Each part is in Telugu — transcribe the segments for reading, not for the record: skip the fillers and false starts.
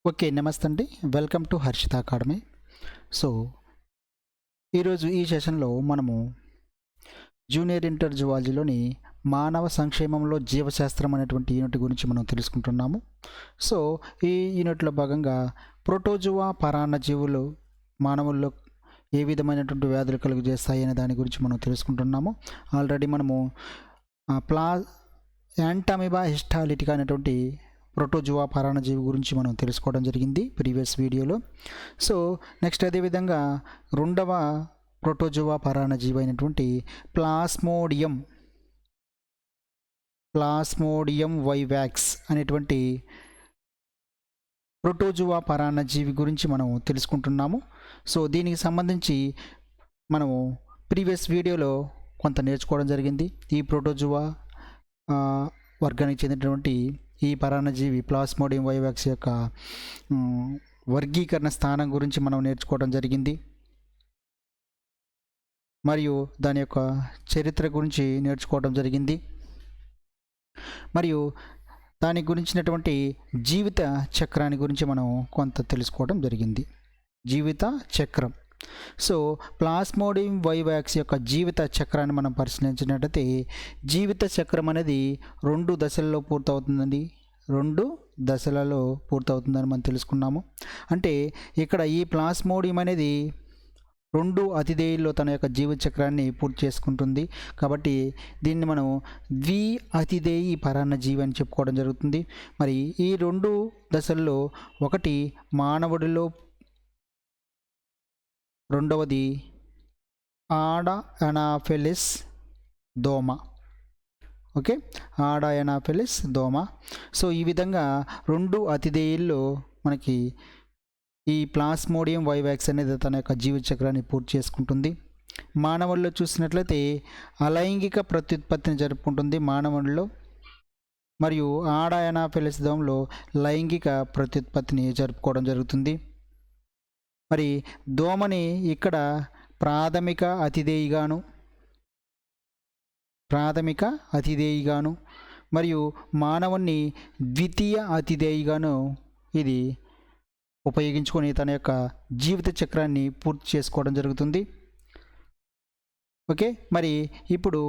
ఓకే. నమస్తే అండి. Welcome to Harshitha Academy. So, ఈరోజు ఈ సెషన్‌లో మనము జూనియర్ ఇంటర్ జువాలజీలోని మానవ సంక్షేమంలో జీవశాస్త్రం అనేటువంటి యూనిట్ గురించి మనం తెలుసుకుంటున్నాము. సో, ఈ యూనిట్‌లో భాగంగా ప్రోటోజోవా పరాన్నజీవులు మానవుల్లో ఏ విధమైనటువంటి వ్యాధులు కలుగజేస్తాయి అనే దాని గురించి మనం తెలుసుకుంటున్నాము. ఆల్రెడీ మనము ప్లా యాంటామీబా హిస్టాలిటికా అనేటువంటి ప్రోటోజోవా పరాన్నజీవి గురించి మనం తెలుసుకోవడం జరిగింది ప్రీవియస్ వీడియోలో. సో నెక్స్ట్ అదేవిధంగా రెండవ ప్రోటోజోవా పరాన్నజీవి అయినటువంటి ప్లాస్మోడియం వైవాక్స్ అనేటువంటి ప్రోటోజోవా పరాన్నజీవి గురించి మనం తెలుసుకుంటున్నాము. సో దీనికి సంబంధించి మనము ప్రీవియస్ వీడియోలో కొంత నేర్చుకోవడం జరిగింది. ఈ ప్రోటోజోవా వర్గానికి చెందినటువంటి ఈ పరాన్నజీవి ప్లాస్మోడియం వైవాక్స్ యొక్క వర్గీకరణ స్థానం గురించి మనం నేర్చుకోవడం జరిగింది. మరియు దాని యొక్క చరిత్ర గురించి నేర్చుకోవడం జరిగింది. మరియు దాని గురించినటువంటి జీవిత చక్రాన్ని గురించి మనం కొంత తెలుసుకోవడం జరిగింది. జీవిత చక్రం. సో ప్లాస్మోడియం వైవాక్స్ యొక్క జీవిత చక్రాన్ని మనం పరిశీలించినట్లయితే జీవిత చక్రం అనేది 2 దశల్లో పూర్తవుతుందండి. 2 దశలలో పూర్తవుతుందని మనం తెలుసుకున్నాము. అంటే ఇక్కడ ఈ ప్లాస్మోడియం అనేది 2 అతిథేయుల్లో తన యొక్క జీవిత చక్రాన్ని పూర్తి చేసుకుంటుంది. కాబట్టి దీన్ని మనం ద్వి అతిథేయి పరాన్నజీవి అని చెప్పుకోవడం జరుగుతుంది. మరి ఈ 2 దశల్లో ఒకటి మానవుడిలో, రెండవది ఆడ ఎనాఫిలిస్ దోమ. ఓకే, ఆడ ఎనాఫిలిస్ దోమ. సో ఈ విధంగా 2 అతిథేయుల్లో మనకి ఈ ప్లాస్మోడియం వైవాక్స్ అనేది తన యొక్క జీవిత చక్రాన్ని పూర్తి చేసుకుంటుంది. మానవుల్లో చూసినట్లయితే అలైంగిక ప్రత్యుత్పత్తిని జరుపుకుంటుంది మానవుల్లో, మరియు ఆడ ఎనాఫిలిస్ దోమలో లైంగిక ప్రత్యుత్పత్తిని జరుపుకోవడం జరుగుతుంది. మరి దోమని ఇక్కడ ప్రాథమిక అతిథేయిగాను మరియు మానవుని ద్వితీయ అతిథేయిగాను ఇది ఉపయోగించుకొని తన యొక్క జీవిత చక్రాన్ని పూర్తి చేసుకోవడం జరుగుతుంది. ఓకే, మరి ఇప్పుడు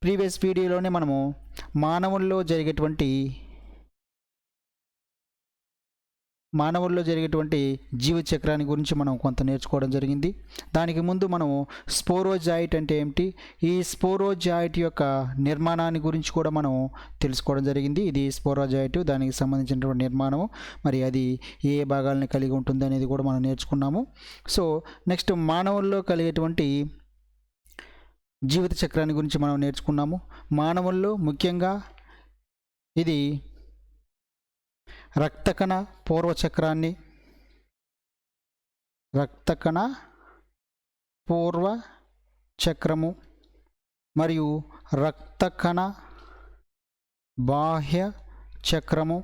ప్రీవియస్ వీడియోలోనే మనము మానవుల్లో జరిగేటువంటి జీవిత చక్రాన్ని గురించి మనం కొంత నేర్చుకోవడం జరిగింది. దానికి ముందు మనము స్పోరోజాయిట్ అంటే ఏమిటి, ఈ స్పోరోజాయిట్ యొక్క నిర్మాణాన్ని గురించి కూడా మనం తెలుసుకోవడం జరిగింది. ఇది స్పోరోజాయిట్, దానికి సంబంధించినటువంటి నిర్మాణము, మరి అది ఏ భాగాలను కలిగి ఉంటుంది అనేది కూడా మనం నేర్చుకున్నాము. సో నెక్స్ట్ మానవుల్లో కలిగేటువంటి జీవిత చక్రాన్ని గురించి మనం నేర్చుకున్నాము. మానవుల్లో ముఖ్యంగా ఇది రక్తకణ పూర్వ చక్రము మరియు రక్తకణ బాహ్య చక్రము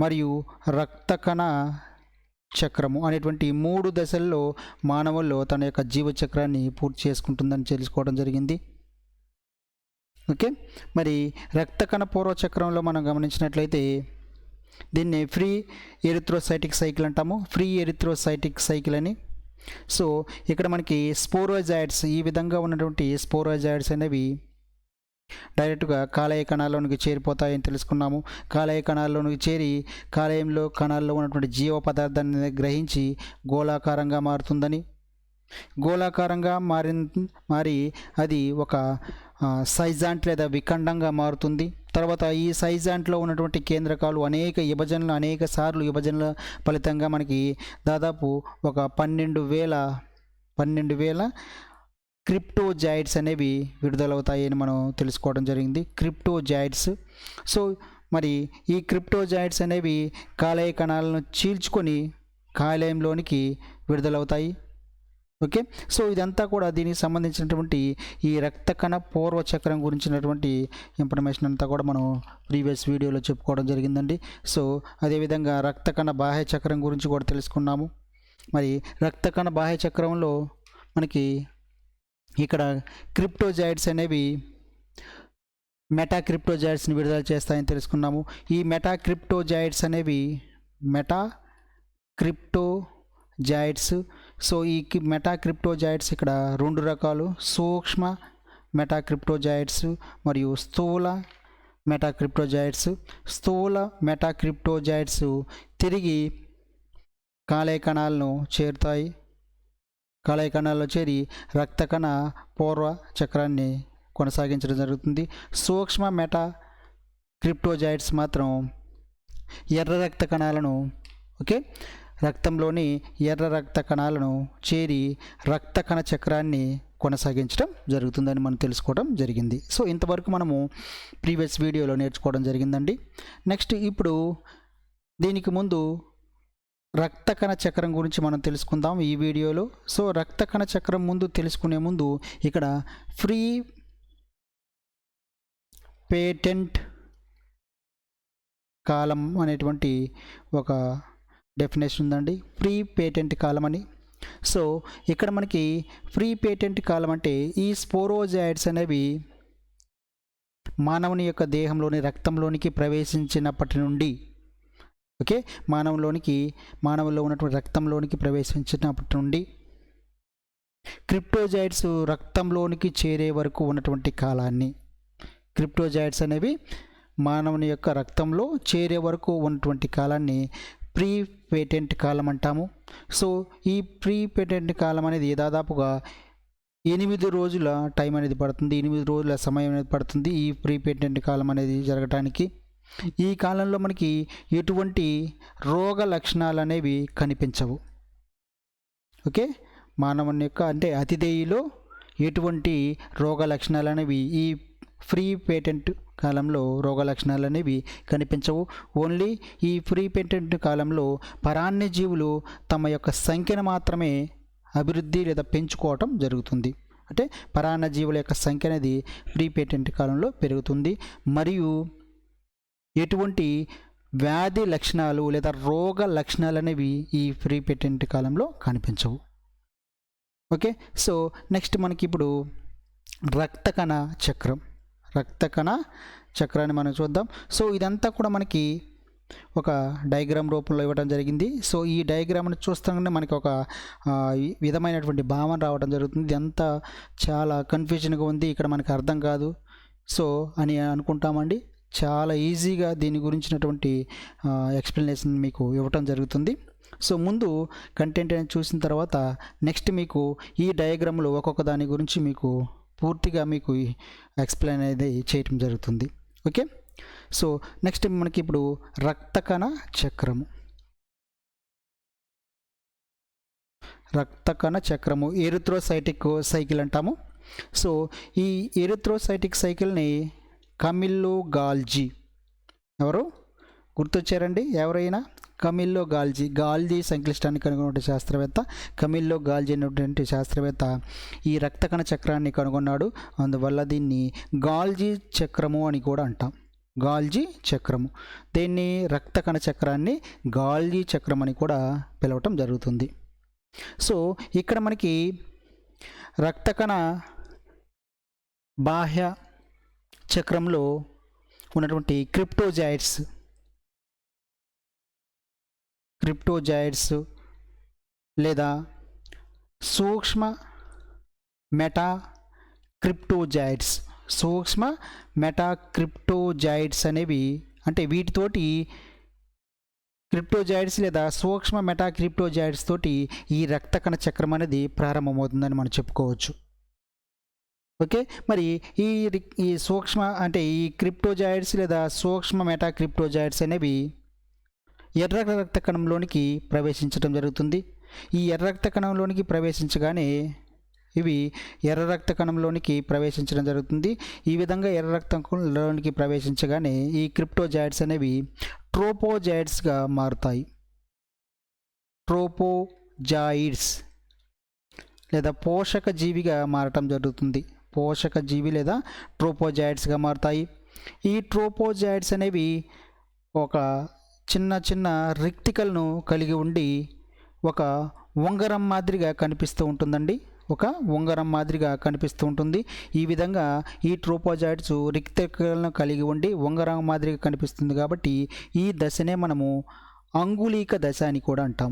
మరియు రక్తకణ చక్రము అనేటువంటి 3 దశల్లో మానవుల్లో తన యొక్క జీవ చక్రాన్ని పూర్తి చేసుకుంటుందని తెలుసుకోవడం జరిగింది. ఓకే, మరి రక్తకణ పూర్వ చక్రంలో మనం గమనించినట్లయితే దీన్ని ఫ్రీ ఎరిథ్రోసైటిక్ సైకిల్ అంటాము, ఫ్రీ ఎరిథ్రోసైటిక్ సైకిల్ అని. సో ఇక్కడ మనకి స్పోరోజాయిడ్స్, ఈ విధంగా ఉన్నటువంటి స్పోరోజాయిడ్స్ అనేవి డైరెక్ట్గా కాలేయ కణాల్లోనికి చేరిపోతాయని తెలుసుకున్నాము. కాలేయ కణాల్లోనికి చేరి కణాల్లో ఉన్నటువంటి జీవ పదార్థాన్ని గ్రహించి గోళాకారంగా మారుతుందని, గోళాకారంగా మారి అది ఒక సైజాంట్ లేదా విఖండంగా మారుతుంది. తర్వాత ఈ సైజాంట్లో ఉన్నటువంటి కేంద్రకాలు అనేక సార్లు విభజనల ఫలితంగా మనకి దాదాపు ఒక 12,000 క్రిప్టోజాయిడ్స్ అనేవి విడుదలవుతాయని మనం తెలుసుకోవడం జరిగింది. క్రిప్టోజాయిడ్స్. సో మరి ఈ క్రిప్టోజాయిడ్స్ అనేవి కాలేయ కణాలను చీల్చుకొని కాలేయంలోనికి విడుదలవుతాయి. ఓకే, సో ఇదంతా కూడా దీనికి సంబంధించినటువంటి ఈ రక్తకణ పూర్వ చక్రం గురించినటువంటి ఇన్ఫర్మేషన్ అంతా కూడా మనం ప్రీవియస్ వీడియోలో చెప్పుకోవడం జరిగిందండి. సో అదేవిధంగా రక్తకణ బాహ్య చక్రం గురించి కూడా తెలుసుకున్నాము. మరి రక్తకణ బాహ్య చక్రంలో మనకి ఇక్కడ క్రిప్టోజాయిడ్స్ అనేవి మెటాక్రిప్టోజాయిడ్స్ని విడుదల చేస్తాయని తెలుసుకున్నాము. ఈ మెటాక్రిప్టోజాయిడ్స్ అనేవి మెటా క్రిప్టోజాయిడ్స్. సో ఈ మెటా క్రిప్టోజాయిడ్స్ ఇక్కడ రెండు రకాలు, సూక్ష్మ మెటా క్రిప్టోజాయిడ్స్ మరియు స్థూల మెటా క్రిప్టోజాయిడ్స్. స్థూల మెటా క్రిప్టోజాయిడ్స్ తిరిగి కాలేయ కణాలను చేరుతాయి. కాలేయ కణాల్లో చేరి రక్త కణ పూర్వ చక్రాన్ని కొనసాగించడం జరుగుతుంది. సూక్ష్మ మెటా క్రిప్టోజాయిడ్స్ మాత్రం ఎర్ర రక్త కణాలను రక్తంలోని ఎర్ర రక్త కణాలను చేరి రక్త కణ చక్రాన్ని కొనసాగించడం జరుగుతుందని మనం తెలుసుకోవడం జరిగింది. సో ఇంతవరకు మనము ప్రీవియస్ వీడియోలో నేర్చుకోవడం జరిగిందండి. నెక్స్ట్ ఇప్పుడు దీనికి ముందు రక్త కణ చక్రం గురించి మనం తెలుసుకుందాం ఈ వీడియోలో. సో రక్త కణ చక్రం తెలుసుకునే ముందు ఇక్కడ ఫ్రీ పేటెంట్ కాలం అనేటువంటి ఒక డెఫినేషన్ ఉందండి, ఫ్రీ పేటెంట్ కాలం అని. సో ఇక్కడ మనకి ఫ్రీ పేటెంట్ కాలం అంటే ఈ స్పోరోజాయిడ్స్ అనేవి మానవుని యొక్క దేహంలోని రక్తంలోనికి ప్రవేశించినప్పటి నుండి మానవుల్లో ఉన్నటువంటి రక్తంలోనికి ప్రవేశించినప్పటి నుండి క్రిప్టోజాయిడ్స్ రక్తంలోనికి చేరే వరకు ఉన్నటువంటి కాలాన్ని, క్రిప్టోజాయిడ్స్ అనేవి మానవుని యొక్క రక్తంలో చేరే వరకు ఉన్నటువంటి కాలాన్ని ప్రీ పేటెంట్ కాలం అంటాము. సో ఈ ప్రీ పేటెంట్ కాలం అనేది దాదాపుగా 8 రోజుల టైం అనేది పడుతుంది, 8 రోజుల సమయం అనేది పడుతుంది ఈ ప్రీ పేటెంట్ కాలం అనేది జరగటానికి. ఈ కాలంలో మనకి ఎటువంటి రోగ లక్షణాలు అనేవి కనిపించవు. మానవుని యొక్క అంటే అతిదేయిలో ఎటువంటి రోగ లక్షణాలు అనేవి ఈ ఫ్రీ పేటెంట్ కాలంలో రోగ లక్షణాలు అనేవి కనిపించవు. ఓన్లీ ఈ ఫ్రీ పేటెంట్ కాలంలో పరాన్న జీవులు తమ యొక్క సంఖ్యను మాత్రమే అభివృద్ధి లేదా పెంచుకోవటం జరుగుతుంది. అంటే పరాన్న జీవుల యొక్క సంఖ్య అనేది ఫ్రీ పేటెంట్ కాలంలో పెరుగుతుంది. మరియు ఎటువంటి వ్యాధి లక్షణాలు లేదా రోగ లక్షణాలు అనేవి ఈ ఫ్రీ పేటెంట్ కాలంలో కనిపించవు. సో నెక్స్ట్ మనకి ఇప్పుడు రక్త కణ చక్రాన్ని మనం చూద్దాం. సో ఇదంతా కూడా మనకి ఒక డయాగ్రామ్ రూపంలో ఇవ్వడం జరిగింది. సో ఈ డయాగ్రామ్ని చూస్తానే మనకి ఒక విధమైనటువంటి భావన రావడం జరుగుతుంది. ఇదంతా చాలా కన్ఫ్యూజన్గా ఉంది, ఇక్కడ మనకి అర్థం కాదు అని అనుకుంటామండి. చాలా ఈజీగా దీని గురించినటువంటి ఎక్స్ప్లెనేషన్ మీకు ఇవ్వటం జరుగుతుంది. సో ముందు కంటెంట్ అనేది చూసిన తర్వాత నెక్స్ట్ మీకు ఈ డయాగ్రామ్లో ఒక్కొక్క దాని గురించి మీకు పూర్తిగా మీకు ఎక్స్ప్లెయిన్ అనేది చేయటం జరుగుతుంది. సో నెక్స్ట్ మనకి ఇప్పుడు రక్త కణ చక్రము ఎరిథ్రోసైటిక్ సైకిల్ అంటాము. సో ఈ ఎరిథ్రోసైటిక్ సైకిల్ని కమిల్లో గాల్జీ, ఎవరు గుర్తొచ్చారండి ఎవరైనా? కమిల్లో గాల్జీ సంక్లిష్టాన్ని కనుగొన్న శాస్త్రవేత్త. కమిల్లో గాల్జీ అనేటువంటి శాస్త్రవేత్త ఈ రక్త కణ చక్రాన్ని కనుగొన్నాడు. అందువల్ల దీన్ని గాల్జీ చక్రము అని కూడా అంటాం. గాల్జీ చక్రము, దీన్ని రక్త కణ చక్రాన్ని గాల్జీ చక్రం అని కూడా పిలవటం జరుగుతుంది. సో ఇక్కడ మనకి రక్త కణ బాహ్య చక్రంలో ఉన్నటువంటి క్రిప్టోజాయిడ్స్ లేదా సూక్ష్మ మెటా క్రిప్టోజాయిడ్స్ అనేవి అంటే వీటితోటి క్రిప్టోజాయిడ్స్ లేదా సూక్ష్మ మెటా క్రిప్టోజాయిడ్స్ తోటి ఈ రక్త కణ చక్రం అనేది ప్రారంభమవుతుందని మనం చెప్పుకోవచ్చు. మరి ఈ సూక్ష్మ అంటే ఈ క్రిప్టోజాయిడ్స్ లేదా సూక్ష్మ మెటా క్రిప్టోజాయిడ్స్ అనేవి ఎర్ర రక్త కణంలోనికి ప్రవేశించడం జరుగుతుంది. ఈ ఎర్ర రక్త కణంలోనికి ప్రవేశించగానే ఇవి ఎర్ర రక్త కణంలోనికి ప్రవేశించడం జరుగుతుంది. ఈ విధంగా ఎర్ర రక్తంలోనికి ప్రవేశించగానే ఈ క్రిప్టోజాయిడ్స్ అనేవి ట్రోపోజాయిడ్స్గా మారుతాయి. ట్రోపోజాయిడ్స్ లేదా పోషక జీవిగా మారటం జరుగుతుంది. పోషక జీవి లేదా ట్రోపోజాయిడ్స్గా మారుతాయి. ఈ ట్రోపోజాయిడ్స్ అనేవి ఒక చిన్న చిన్న రిక్టికల్ను కలిగి ఉండి ఒక ఉంగరం మాదిరిగా కనిపిస్తూ ఉంటుందండి. ఈ విధంగా ఈ ట్రోపోజాయిడ్స్ రిక్టికల్ను కలిగి ఉండి ఉంగరం మాదిరిగా కనిపిస్తుంది. కాబట్టి ఈ దశనే మనము అంగుళీక దశ అని కూడా అంటాం.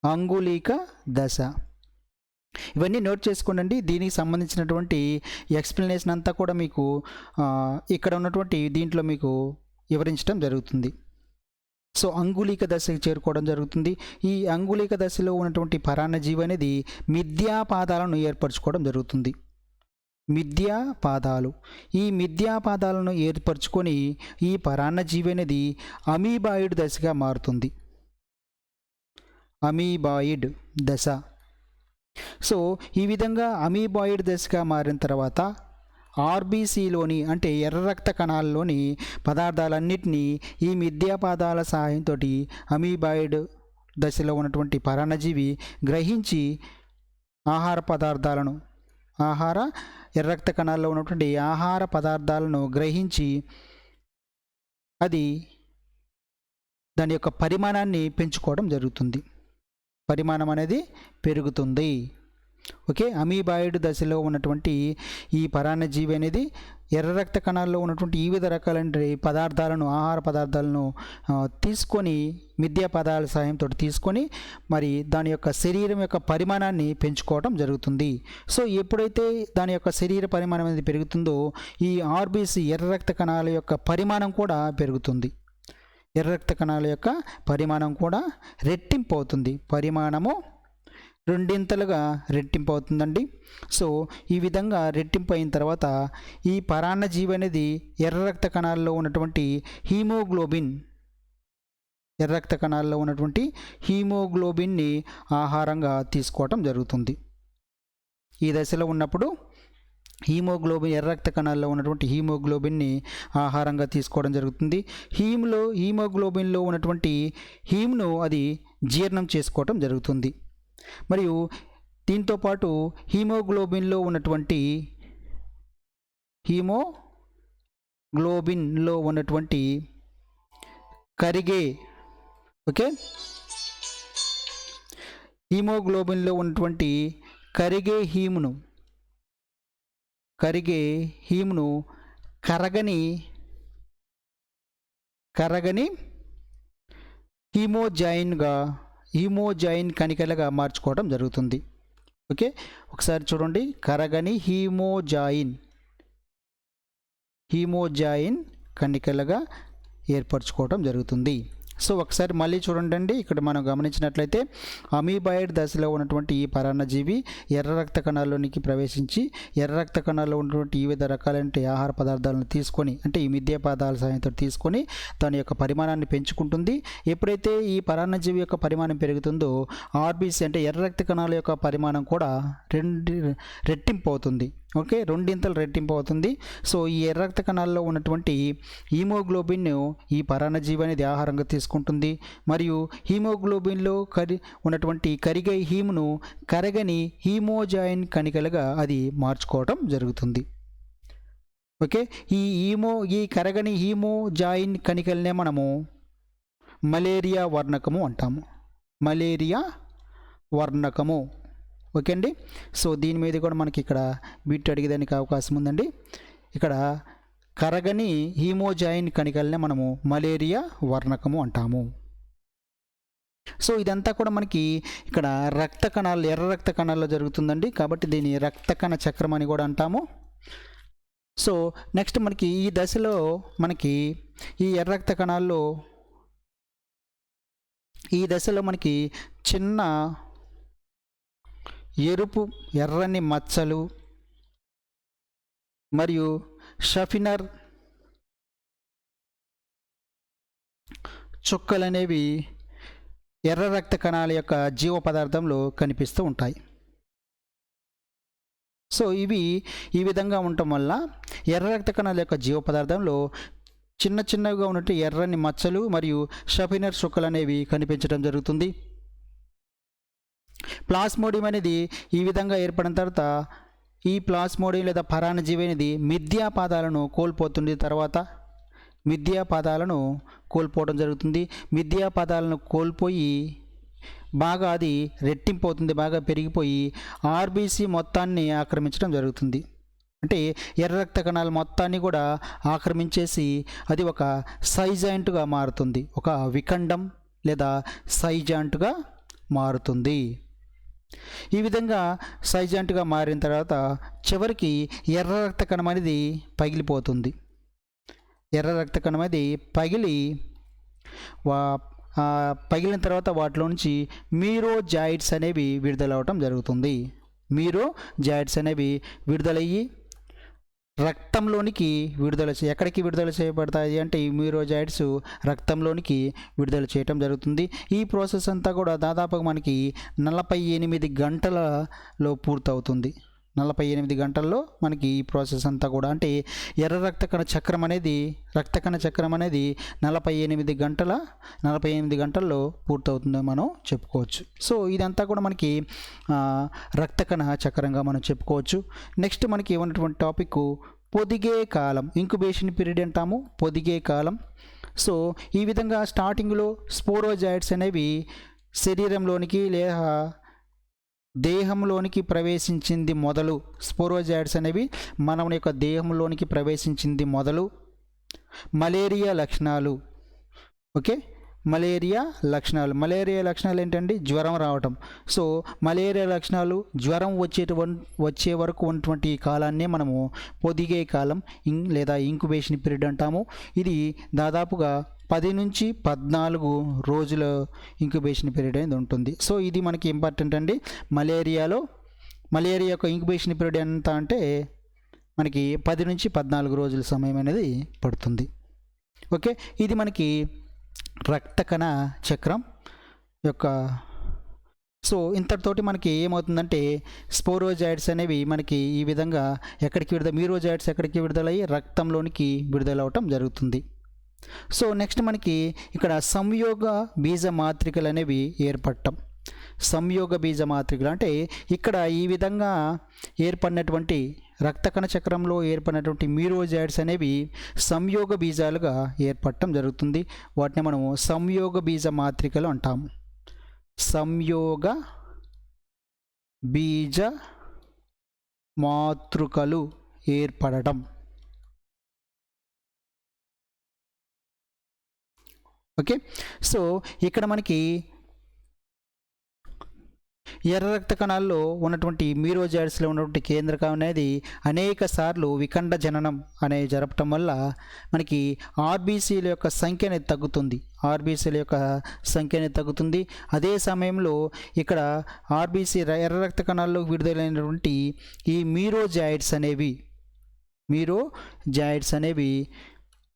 అంగుళీక దశ. ఇవన్నీ నోట్ చేసుకోండి. దీనికి సంబంధించినటువంటి ఎక్స్ప్లెనేషన్ అంతా కూడా మీకు ఇక్కడ ఉన్నటువంటి దీంట్లో మీకు వివరించడం జరుగుతుంది. సో అంగుళీక దశకి చేరుకోవడం జరుగుతుంది. ఈ అంగుళీక దశలో ఉన్నటువంటి పరాన్నజీవి అనేది మిథ్యాపాదాలను ఏర్పరచుకోవడం జరుగుతుంది. మిథ్యాపాదాలు. ఈ మిథ్యాపాదాలను ఏర్పరచుకొని ఈ పరాన్నజీవి అనేది అమీబాయిడ్ దశగా మారుతుంది. అమీబాయిడ్ దశ. సో ఈ విధంగా అమీబాయిడ్ దశగా మారిన తర్వాత ఆర్బీసీలోని అంటే ఎర్ర రక్త కణాల్లోని పదార్థాలన్నింటినీ ఈ మిథ్యాపాదాల సహాయంతో అమీబాయిడ్ దశలో ఉన్నటువంటి పరాన్నజీవి గ్రహించి ఎర్ర రక్త కణాల్లో ఉన్నటువంటి ఆహార పదార్థాలను గ్రహించి అది దాని యొక్క పరిమాణాన్ని పెంచుకోవడం జరుగుతుంది. పరిమాణం అనేది పెరుగుతుంది. ఓకే. అమీబాయిడ్ దశలో ఉన్నటువంటి ఈ పరాన్నజీవి అనేది ఎర్ర రక్త కణాల్లో ఉన్నటువంటి వివిధ రకాలైన పదార్థాలను ఆహార పదార్థాలను తీసుకొని మిథ్యాపాదాల సహాయంతో తీసుకొని మరి దాని యొక్క శరీరం యొక్క పరిమాణాన్ని పెంచుకోవడం జరుగుతుంది. సో ఎప్పుడైతే దాని యొక్క శరీర పరిమాణం అనేది పెరుగుతుందో ఈ ఆర్బీసీ ఎర్ర రక్త కణాల యొక్క పరిమాణం కూడా పెరుగుతుంది. ఎర్ర రక్త కణాల యొక్క పరిమాణం కూడా రెట్టింపు అవుతుంది. పరిమాణము రెండింతలుగా రెట్టింపు అవుతుందండి. సో ఈ విధంగా రెట్టింపు అయిన తర్వాత ఈ పరాన్నజీవి అనేది ఎర్ర రక్త కణాల్లో ఉన్నటువంటి ఎర్ర రక్త కణాల్లో ఉన్నటువంటి హీమోగ్లోబిన్ని ఆహారంగా తీసుకోవటం జరుగుతుంది. ఈ దశలో ఉన్నప్పుడు ఎర్ర రక్త కణాల్లో ఉన్నటువంటి హీమోగ్లోబిన్ని ఆహారంగా తీసుకోవడం జరుగుతుంది. హీమోగ్లోబిన్లో ఉన్నటువంటి హీమ్ను అది జీర్ణం చేసుకోవటం జరుగుతుంది. మరియు దీంతోపాటు హీమోగ్లోబిన్లో ఉన్నటువంటి కరిగే హీమోగ్లోబిన్లో ఉన్నటువంటి కరిగే హీమ్ను కరగని హీమోజైన్ కణికలుగా మార్చుకోవడం జరుగుతుంది. ఓకే. ఒకసారి చూడండి. కరగని హీమోజైన్ కణికలుగా ఏర్పరచుకోవడం జరుగుతుంది. సో ఒకసారి మళ్ళీ చూడండి. ఇక్కడ మనం గమనించినట్లయితే అమీబాయిడ్ దశలో ఉన్నటువంటి ఈ పరాన్నజీవి ఎర్ర రక్త కణాల్లోనికి ప్రవేశించి ఎర్ర రక్త కణాల్లో ఉన్నటువంటి వివిధ రకాలైన ఆహార పదార్థాలను తీసుకొని అంటే ఈ మిథ్యాపాదాల సహాయంతో తీసుకొని దాని యొక్క పరిమాణాన్ని పెంచుకుంటుంది. ఎప్పుడైతే ఈ పరాన్నజీవి యొక్క పరిమాణం పెరుగుతుందో ఆర్బీసీ అంటే ఎర్ర రక్త కణాల యొక్క పరిమాణం కూడా రెట్టింపు అవుతుంది. ఓకే. రెండింతలు రెట్టింపు అవుతుంది. సో ఈ ఎర్ర రక్త కణాల్లో ఉన్నటువంటి హీమోగ్లోబిన్ ఈ పరాన్నజీవి అనేది ఆహారంగా తీసుకుంటుంది. మరియు హీమోగ్లోబిన్లో ఉన్నటువంటి కరిగే హీమ్ను కరగని హీమోజైన్ కణికలుగా అది మార్చుకోవటం జరుగుతుంది. ఓకే. ఈ కరగని హీమోజైన్ కణికలనే మనము మలేరియా వర్ణకము అంటాము. మలేరియా వర్ణకము. ఓకే అండి. సో దీని మీద కూడా మనకి ఇక్కడ బిట్ అడిగేదానికి అవకాశం ఉందండి. ఇక్కడ కరగని హీమోజైన్ కణికలనే మనము మలేరియా వర్ణకము అంటాము. సో ఇదంతా కూడా మనకి ఇక్కడ ఎర్ర రక్త కణాల్లో జరుగుతుందండి. కాబట్టి దీన్ని రక్త కణ చక్రం అని కూడా అంటాము. సో నెక్స్ట్ మనకి ఈ దశలో మనకి ఈ ఎర్ర రక్త కణాల్లో మనకి చిన్న ఎర్రని మచ్చలు మరియు షఫినర్ చుక్కలు అనేవి ఎర్ర రక్త కణాల యొక్క జీవ పదార్థంలో కనిపిస్తూ ఉంటాయి. సో ఇవి ఈ విధంగా ఉండటం వల్ల ఎర్ర రక్త కణాల యొక్క జీవ పదార్థంలో చిన్నగా ఉన్నట్టు ఎర్రని మచ్చలు మరియు షఫినర్ చుక్కలు అనేవి కనిపించడం జరుగుతుంది. ప్లాస్మోడియం అనేది ఈ విధంగా ఏర్పడిన తర్వాత ఈ ప్లాస్మోడియం లేదా పరాన్నజీవి అనేది మిథ్యాపాదాలను కోల్పోతుంది. తర్వాత మిథ్యాపాదాలను కోల్పోవడం జరుగుతుంది. మిథ్యాపాదాలను కోల్పోయి బాగా అది రెట్టింపు అవుతుంది. బాగా పెరిగిపోయి ఆర్బీసీ మొత్తాన్ని ఆక్రమించడం జరుగుతుంది. అంటే ఎర్ర రక్త కణాలు మొత్తాన్ని కూడా ఆక్రమించేసి అది ఒక సైజాయింట్గా మారుతుంది, ఒక విఖండం లేదా సైజాయింట్గా మారుతుంది. ఈ విధంగా సైజాయింట్గా మారిన తర్వాత చివరికి ఎర్ర రక్త కణం అనేది పగిలిపోతుంది. ఎర్ర రక్త కణం అనేది పగిలిన తర్వాత వాటిలో నుంచి మీరోజాయిడ్స్ అనేవి విడుదలవటం జరుగుతుంది. మీరోజాయిడ్స్ అనేవి విడుదలయ్యి రక్తంలోనికి ఎక్కడికి విడుదల చేయబడతాయి అంటే ఈ మీరోజాయిడ్స్ రక్తంలోనికి విడుదల చేయటం జరుగుతుంది. ఈ ప్రాసెస్ అంతా కూడా దాదాపుగా మనకి 48 గంటలలో పూర్తవుతుంది. 48 గంటల్లో మనకి ఈ ప్రాసెస్ అంతా కూడా అంటే ఎర్ర రక్త కణ చక్రం అనేది 48 గంటల్లో పూర్తవుతుందని మనం చెప్పుకోవచ్చు. సో ఇదంతా కూడా మనకి రక్త కణ చక్రంగా మనం చెప్పుకోవచ్చు. నెక్స్ట్ మనకి ఉన్నటువంటి టాపిక్ పొదిగే కాలం, ఇంక్యుబేషన్ పీరియడ్ అంటాము, పొదిగే కాలం. సో ఈ విధంగా స్టార్టింగ్లో స్పోరోజాయిడ్స్ అనేవి శరీరంలోనికి లేదా దేహంలోనికి ప్రవేశించింది మొదలు, స్పోరోజాయిడ్స్ అనేవి మన యొక్క దేహంలోనికి ప్రవేశించింది మొదలు మలేరియా లక్షణాలు. ఓకే, మలేరియా లక్షణాలు ఏంటండి? జ్వరం రావటం. సో మలేరియా లక్షణాలు జ్వరం వచ్చే వరకు ఉన్నటువంటి కాలాన్ని మనము పొదిగే కాలం లేదా ఇంక్యుబేషన్ పీరియడ్ అంటాము. ఇది దాదాపుగా 10 నుంచి 14 రోజుల ఇంక్యుబేషన్ పీరియడ్ అనేది ఉంటుంది. సో ఇది మనకి ఇంపార్టెంట్ అండి. మలేరియా యొక్క ఇంక్యుబేషన్ పీరియడ్ ఎంత అంటే మనకి 10 నుంచి 14 రోజుల సమయం అనేది పడుతుంది. ఓకే, ఇది మనకి రక్త కణ చక్రం యొక్క. సో ఇంతటితోటి మనకి ఏమవుతుందంటే స్పోరోజాయిడ్స్ అనేవి మనకి ఈ విధంగా మీరోజాయిడ్స్ ఎక్కడికి విడుదలయ్యి రక్తంలోనికి విడుదలవటం జరుగుతుంది. సో నెక్స్ట్ మనకి ఇక్కడ సంయోగ బీజ మాత్రికలు అనేవి ఏర్పడటం. సంయోగ బీజ మాత్రికలు అంటే ఇక్కడ ఈ విధంగా ఏర్పడినటువంటి రక్త కణ చక్రంలో ఏర్పడినటువంటి మీరోజాయిడ్స్ అనేవి సంయోగ బీజాలుగా ఏర్పడటం జరుగుతుంది. వాటిని మనము సంయోగ బీజ మాత్రికలు అంటాము. సంయోగ బీజ మాతృకలు ఏర్పడటం. ఓకే, సో ఇక్కడ మనకి ఎర్ర రక్త కణాల్లో ఉన్నటువంటి మీరోజాయిడ్స్లో ఉన్నటువంటి కేంద్రకం అనేది అనేక సార్లు విఖండ జననం అనేది జరపటం వల్ల మనకి ఆర్బీసీల యొక్క సంఖ్య అనేది తగ్గుతుంది. అదే సమయంలో ఇక్కడ ఎర్ర రక్త కణాల్లో విడుదలైనటువంటి ఈ మీరోజాయిడ్స్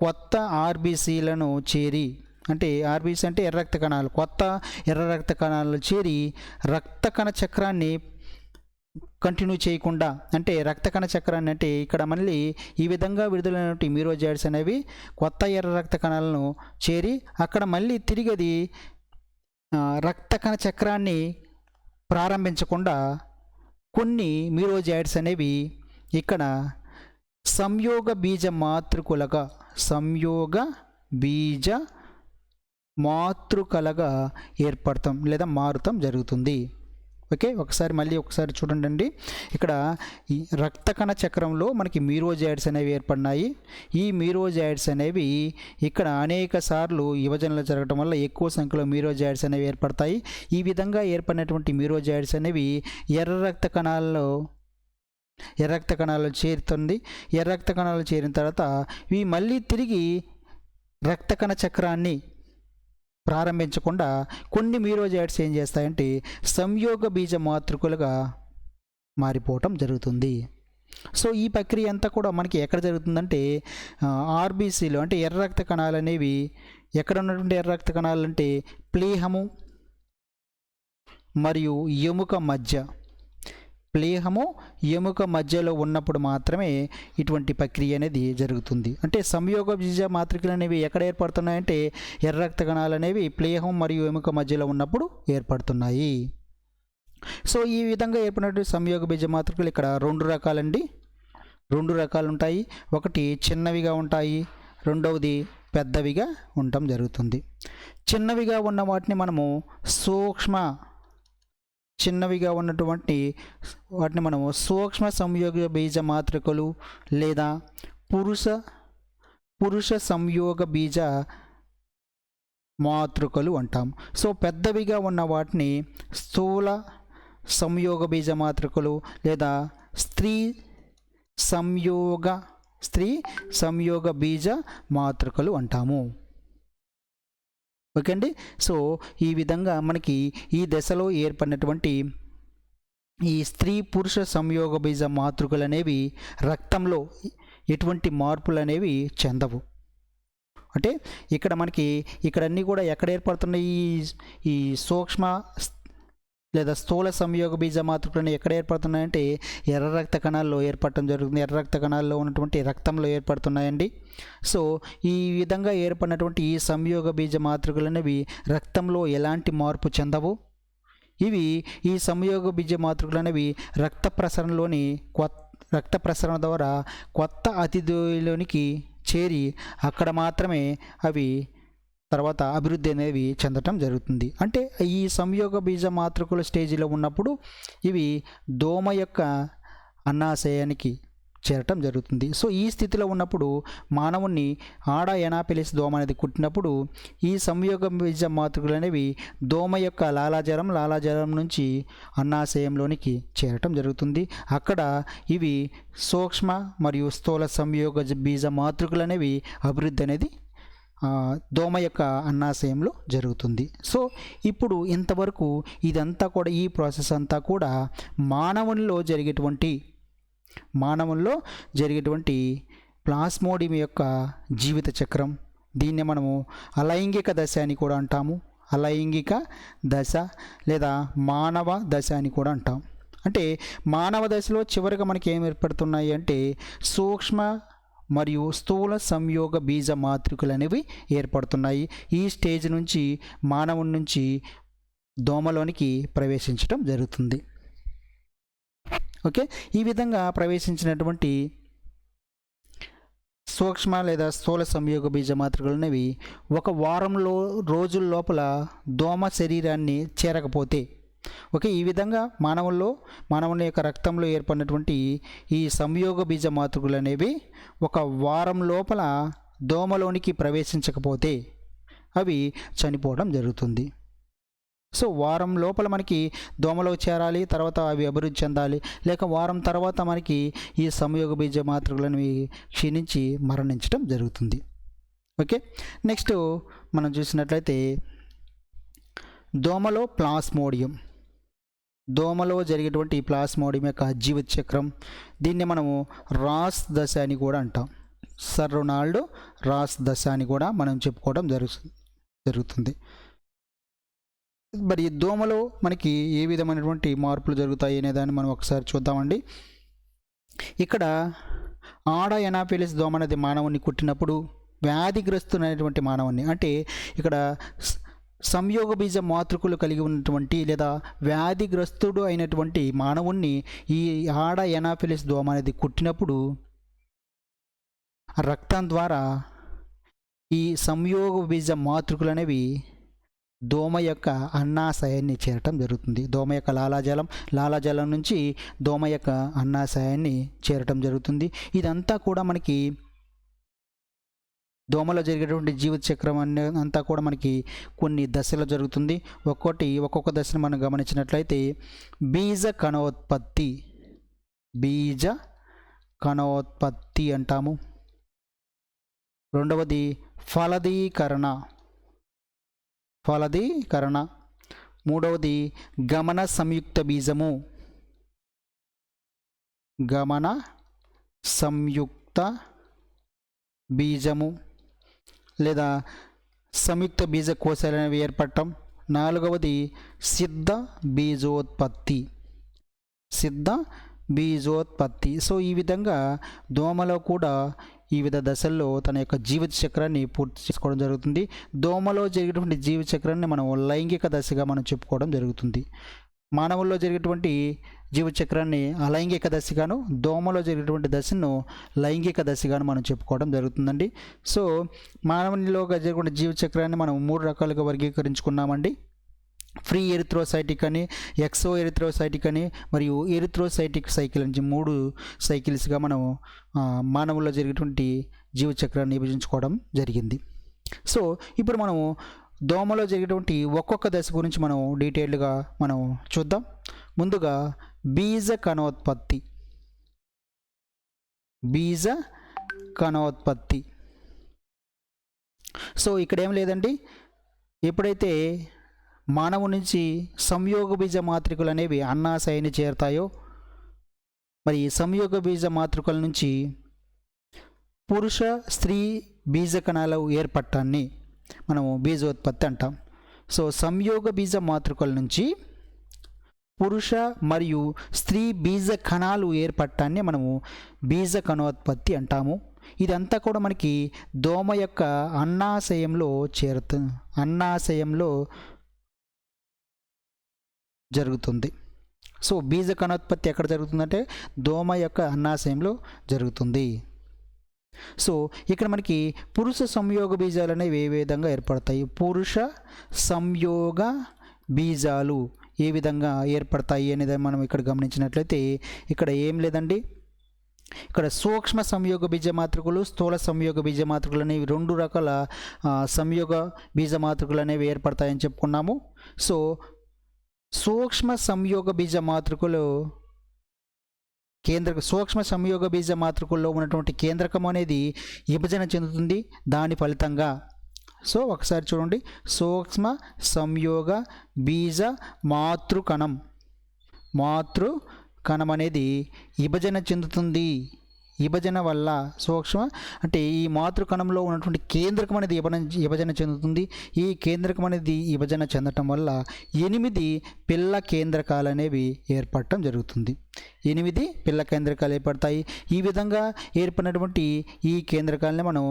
కొత్త ఆర్బీసీలను చేరి, అంటే ఆర్బీసీ అంటే కొత్త ఎర్ర రక్త కణాలు చేరి రక్త కణ చక్రాన్ని కంటిన్యూ చేయకుండా, అంటే రక్త కణ చక్రాన్ని అంటే ఇక్కడ మళ్ళీ ఈ విధంగా విడుదలైనటువంటి మీరోజాయిడ్స్ అనేవి కొత్త ఎర్ర రక్త కణాలను చేరి అక్కడ మళ్ళీ తిరిగి అది రక్త కణ చక్రాన్ని ప్రారంభించకుండా కొన్ని మీరోజాయిడ్స్ అనేవి ఇక్కడ సంయోగ బీజ మాతృకలుగా ఏర్పడతాం లేదా మారుతాం జరుగుతుంది. ఓకే, మళ్ళీ ఒకసారి చూడండి. ఇక్కడ ఈ రక్త కణ చక్రంలో మనకి మీరోజాయిడ్స్ అనేవి ఏర్పడినాయి. ఈ మీరోజాయిడ్స్ అనేవి ఇక్కడ అనేక సార్లు విభజనలు జరగడం వల్ల ఎక్కువ సంఖ్యలో మీరోజాయిడ్స్ అనేవి ఏర్పడతాయి. ఈ విధంగా ఏర్పడినటువంటి మీరోజాయిడ్స్ అనేవి ఎర్ర రక్త కణాలు చేరుతుంది. ఎర్ర రక్త కణాలు చేరిన తర్వాత ఇవి మళ్ళీ తిరిగి రక్త కణ చక్రాన్ని ప్రారంభించకుండా కొన్ని మీరోజాయిడ్స్ ఏం చేస్తాయంటే సంయోగ బీజ మాతృకలుగా మారిపోవటం జరుగుతుంది. సో ఈ ప్రక్రియ అంతా కూడా మనకి ఎక్కడ జరుగుతుందంటే ఆర్బీసీలో, అంటే ఎర్ర రక్త కణాలు అనేవి ఎక్కడ ఉన్నటువంటి ఎర్ర రక్త కణాలు అంటే ప్లీహము మరియు ఎముక మధ్యలో ఉన్నప్పుడు మాత్రమే ఇటువంటి ప్రక్రియ అనేది జరుగుతుంది. అంటే సంయోగ బీజ మాత్రికలు అనేవి ఎక్కడ ఏర్పడుతున్నాయంటే ఎర్ర రక్త కణాలు అనేవి ప్లీహం మరియు ఎముక మధ్యలో ఉన్నప్పుడు ఏర్పడుతున్నాయి. సో ఈ విధంగా ఏర్పడినటువంటి సంయోగ బీజ మాత్రికలు ఇక్కడ 2 రకాలండి. 2 రకాలు ఉంటాయి. ఒకటి చిన్నవిగా ఉంటాయి, రెండవది పెద్దవిగా ఉండటం జరుగుతుంది. చిన్నవిగా ఉన్న వాటిని మనము సూక్ష్మ చిన్నవిగా ఉన్నటువంటి వాటిని మనము సూక్ష్మ సంయోగ బీజ మాతృకలు లేదా పురుష పురుష సంయోగ బీజ మాతృకలు అంటాం. సో పెద్దవిగా ఉన్న వాటిని స్థూల సంయోగ బీజ మాతృకలు లేదా స్త్రీ సంయోగ బీజ మాతృకలు అంటాము. ఓకే అండి. సో ఈ విధంగా మనకి ఈ దశలో ఏర్పడినటువంటి ఈ స్త్రీ పురుష సంయోగ బీజ మాతృకలు అనేవి రక్తంలో ఎటువంటి మార్పులు అనేవి చెందవు. అంటే ఇక్కడ మనకి అన్నీ కూడా ఎక్కడ ఏర్పడుతున్నాయి, ఈ సూక్ష్మ లేదా స్థూల సంయోగ బీజ మాతృకలు ఎక్కడ ఏర్పడుతున్నాయంటే ఎర్ర రక్త కణాల్లో ఏర్పడటం జరుగుతుంది. ఎర్ర రక్త కణాల్లో ఉన్నటువంటి రక్తంలో ఏర్పడుతున్నాయండి. సో ఈ విధంగా ఏర్పడినటువంటి ఈ సంయోగ బీజ మాతృకలు అనేవి రక్తంలో ఎలాంటి మార్పు చెందవు. ఈ సంయోగ బీజ మాతృకలు అనేవి రక్త ప్రసరణ ద్వారా కొత్త అతిథిలోనికి చేరి అక్కడ మాత్రమే అవి తర్వాత అభివృద్ధి అనేవి చెందటం జరుగుతుంది. అంటే ఈ సంయోగ బీజ మాతృకల స్టేజీలో ఉన్నప్పుడు ఇవి దోమ యొక్క అన్నాశయానికి చేరటం జరుగుతుంది. సో ఈ స్థితిలో ఉన్నప్పుడు మానవుని ఆడ ఎనాఫిలిస్ దోమ అనేది కుట్టినప్పుడు ఈ సంయోగ బీజ మాతృకలు అనేవి దోమ యొక్క లాలాజలం నుంచి అన్నాశయంలోనికి చేరటం జరుగుతుంది. అక్కడ ఇవి సూక్ష్మ మరియు స్థూల సంయోగ బీజ మాతృకలు అనేవి అభివృద్ధి అనేది దోమ యొక్క అన్నాశయంలో జరుగుతుంది. సో ఇప్పుడు ఇంతవరకు ఇదంతా కూడా ఈ ప్రాసెస్ అంతా కూడా మానవునిలో జరిగేటువంటి ప్లాస్మోడియం యొక్క జీవిత చక్రం. దీన్ని మనము అలైంగిక దశ అని కూడా అంటాము. అలైంగిక దశ లేదా మానవ దశ అని కూడా అంటాం. అంటే మానవ దశలో చివరిగా మనకి ఏం ఏర్పడుతున్నాయి అంటే సూక్ష్మ మరియు స్థూల సంయోగ బీజ మాతృకలు అనేవి ఏర్పడుతున్నాయి. ఈ స్టేజ్ నుంచి మానవుని నుంచి దోమలోనికి ప్రవేశించడం జరుగుతుంది. ఓకే, ఈ విధంగా ప్రవేశించినటువంటి సూక్ష్మ లేదా స్థూల సంయోగ బీజ మాతృకలు అనేవి ఒక రోజుల లోపల దోమ శరీరాన్ని చేరకపోతే, ఓకే, ఈ విధంగా మానవుని యొక్క రక్తంలో ఏర్పడినటువంటి ఈ సంయోగ బీజ మాతృకలు అనేవి ఒక వారం లోపల దోమలోనికి ప్రవేశించకపోతే అవి చనిపోవడం జరుగుతుంది. సో వారం లోపల మనకి దోమలో చేరాలి, తర్వాత అవి అభివృద్ధి చెందాలి. లేక వారం తర్వాత మనకి ఈ సంయోగ బీజ మాతృకలను క్షీణించి మరణించడం జరుగుతుంది. ఓకే, నెక్స్ట్ మనం చూసినట్లయితే దోమలో జరిగేటువంటి ప్లాస్మోడియం యొక్క జీవిత చక్రం, దీన్ని మనము రాస్ దశ అని కూడా అంటాం. సర్ రొనాల్డ్ రాస్ దశ అని కూడా మనం చెప్పుకోవడం జరుగుతుంది. మరి దోమలో మనకి ఏ విధమైనటువంటి మార్పులు జరుగుతాయి అనేదాన్ని మనం ఒకసారి చూద్దామండి. ఇక్కడ ఆడ ఎనాఫిలిస్ దోమ అనేది మానవుని కుట్టినప్పుడు వ్యాధిగ్రస్తునైనటువంటి మానవుని, అంటే ఇక్కడ సంయోగ బీజ మాతృకలు కలిగి ఉన్నటువంటి లేదా వ్యాధిగ్రస్తుడు అయినటువంటి మానవుణ్ణి ఈ ఆడ ఎనాఫిలిస్ దోమ అనేది కుట్టినప్పుడు రక్తం ద్వారా ఈ సంయోగ బీజ మాతృకలు అనేవి దోమ యొక్క అన్నాశయాన్ని చేరటం జరుగుతుంది. దోమ యొక్క లాలాజలం నుంచి దోమ యొక్క అన్నాశయాన్ని చేరటం జరుగుతుంది. ఇదంతా కూడా మనకి దోమలో జరిగేటువంటి జీవిత చక్రం అంతా కూడా మనకి కొన్ని దశలు జరుగుతుంది. ఒక్కొక్క దశను మనం గమనించినట్లయితే బీజ కణోత్పత్తి అంటాము. రెండవది ఫలదీకరణ. మూడవది గమన సంయుక్త బీజము లేదా సంయుక్త బీజ కోశాలు అనేవి ఏర్పడటం. నాలుగవది సిద్ధ బీజోత్పత్తి. సో ఈ విధంగా దోమలో కూడా వివిధ దశల్లో తన యొక్క జీవిత చక్రాన్ని పూర్తి చేసుకోవడం జరుగుతుంది. దోమలో జరిగేటువంటి జీవిత చక్రాన్ని మనం లైంగిక దశగా మనం చెప్పుకోవడం జరుగుతుంది. మానవుల్లో జరిగేటువంటి జీవ చక్రాన్ని అలైంగిక దశగాను, దోమలో జరిగేటువంటి దశను లైంగిక దశగాను మనం చెప్పుకోవడం జరుగుతుందండి. సో మానవునిలో జరిగే జీవ చక్రాన్ని మనం 3 రకాలుగా వర్గీకరించుకున్నామండి. ఫ్రీ ఎరిథ్రోసైటిక్ అని, ఎక్సో ఎరిథ్రోసైటిక్ అని, మరియు ఎరిథ్రోసైటిక్ సైకిల్ అని 3 సైకిల్స్గా మనం మానవుల్లో జరిగేటువంటి జీవచక్రాన్ని విభజించుకోవడం జరిగింది. సో ఇప్పుడు మనము దోమలో జరిగేటువంటి ఒక్కొక్క దశ గురించి మనం డీటెయిల్డ్గా మనం చూద్దాం. ముందుగా బీజ కణోత్పత్తి. సో ఇక్కడ ఏం లేదండి, ఎప్పుడైతే మానవు నుంచి సంయోగ బీజ మాతృకలు అనేవి అన్నాశయాన్ని చేరుతాయో, మరి సంయోగ బీజ మాతృకల నుంచి పురుష స్త్రీ బీజ కణాలు ఏర్పడటాన్ని మనము బీజోత్పత్తి అంటాం. సో సంయోగ బీజ మాతృకల నుంచి పురుష మరియు స్త్రీ బీజ కణాలు ఏర్పడటాన్ని మనము బీజ కణోత్పత్తి అంటాము. ఇదంతా కూడా మనకి దోమ యొక్క అన్నాశయంలో జరుగుతుంది. సో బీజ కణోత్పత్తి ఎక్కడ జరుగుతుందంటే దోమ యొక్క అన్నాశయంలో జరుగుతుంది. సో ఇక్కడ మనకి పురుష సంయోగ బీజాలు అనేవి ఏ విధంగా ఏర్పడతాయి, పురుష సంయోగ బీజాలు ఏ విధంగా ఏర్పడతాయి అనేది మనం ఇక్కడ గమనించినట్లయితే ఇక్కడ ఏం లేదండి, ఇక్కడ సూక్ష్మ సంయోగ బీజ మాతృకలు, స్థూల సంయోగ బీజ మాతృకలు అనేవి 2 రకాల సంయోగ బీజ మాతృకలు అనేవి ఏర్పడతాయని చెప్పుకున్నాము. సో సూక్ష్మ సంయోగ బీజ మాతృకలు సూక్ష్మ సంయోగ బీజ మాతృకల్లో ఉన్నటువంటి కేంద్రకం అనేది విభజన చెందుతుంది. దాని ఫలితంగా సో ఒకసారి చూడండి, సూక్ష్మ సంయోగ బీజ మాతృకణం అనేది విభజన చెందుతుంది. విభజన వల్ల సూక్ష్మ అంటే ఈ మాతృకణంలో ఉన్నటువంటి కేంద్రకం అనేది విభజన చెందుతుంది. ఈ కేంద్రకం అనేది విభజన చెందటం వల్ల 8 పిల్ల కేంద్రకాలు అనేవి ఏర్పడటం జరుగుతుంది. 8 పిల్ల కేంద్రకాలు ఏర్పడతాయి. ఈ విధంగా ఏర్పడినటువంటి ఈ కేంద్రకాలని మనం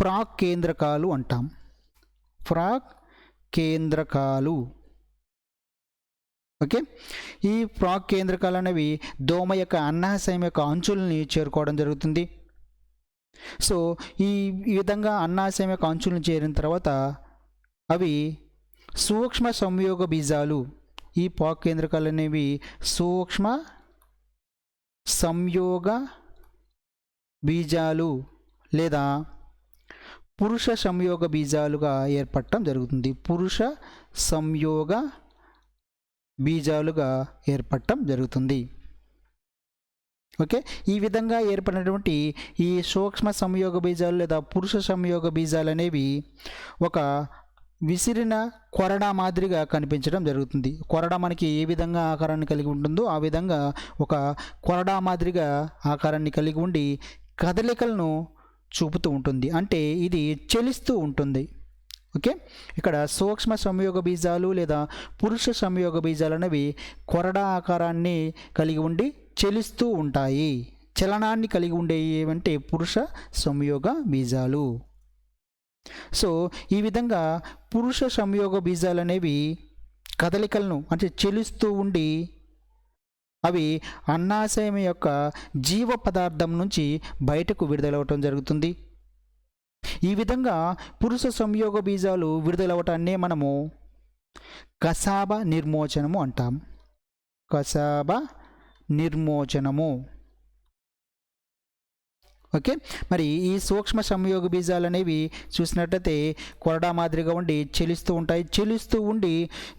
ప్రాక్ కేంద్రకాలు అంటాం. ఓకే, ఈ ప్రాక్ కేంద్రకాలు అనేవి దోమ యొక్క అన్నాశయం యొక్క అంచుల్ని చేరుకోవడం జరుగుతుంది. సో ఈ విధంగా అన్నాశయం యొక్క అంచుల్ని చేరిన తర్వాత అవి సూక్ష్మ సంయోగ బీజాలు, ఈ ప్రాక్ కేంద్రకాలు అనేవి సూక్ష్మ సంయోగ బీజాలు లేదా పురుష సంయోగ బీజాలుగా ఏర్పడటం జరుగుతుంది. పురుష సంయోగ బీజాలుగా ఏర్పడటం జరుగుతుంది. ఓకే, ఈ విధంగా ఏర్పడినటువంటి ఈ సూక్ష్మ సంయోగ బీజాలు లేదా పురుష సంయోగ బీజాలు అనేవి ఒక విసిరిన కొరడా మాదిరిగా కనిపించడం జరుగుతుంది. కొరడా మనకి ఏ విధంగా ఆకారాన్ని కలిగి ఉంటుందో ఆ విధంగా ఒక కొరడా మాదిరిగా ఆకారాన్ని కలిగి ఉండి కదలికలను చూపుతూ ఉంటుంది, అంటే ఇది చలిస్తూ ఉంటుంది. ఓకే, ఇక్కడ సూక్ష్మ సంయోగ బీజాలు లేదా పురుష సంయోగ బీజాలు అనేవి కొరడా ఆకారాన్ని కలిగి ఉండి చలిస్తూ ఉంటాయి. చలనాన్ని కలిగి ఉండేవి ఏమంటే పురుష సంయోగ బీజాలు. సో ఈ విధంగా పురుష సంయోగ బీజాలు అనేవి కదలికలను అంటే చలిస్తూ ఉండి అవి అన్నాశయం యొక్క జీవ పదార్థం నుంచి బయటకు విడుదలవటం జరుగుతుంది. ఈ విధంగా పురుష సంయోగ బీజాలు విడుదలవటాన్నే మనము కసాబ నిర్మోచనము అంటాం. కసాబ నిర్మోచనము. ఓకే, మరి ఈ సూక్ష్మ సంయోగ బీజాలు అనేవి చూసినట్లయితే కొరడా మాదిరిగా ఉండి చెలిస్తూ ఉంటాయి. చెలిస్తూ ఉండి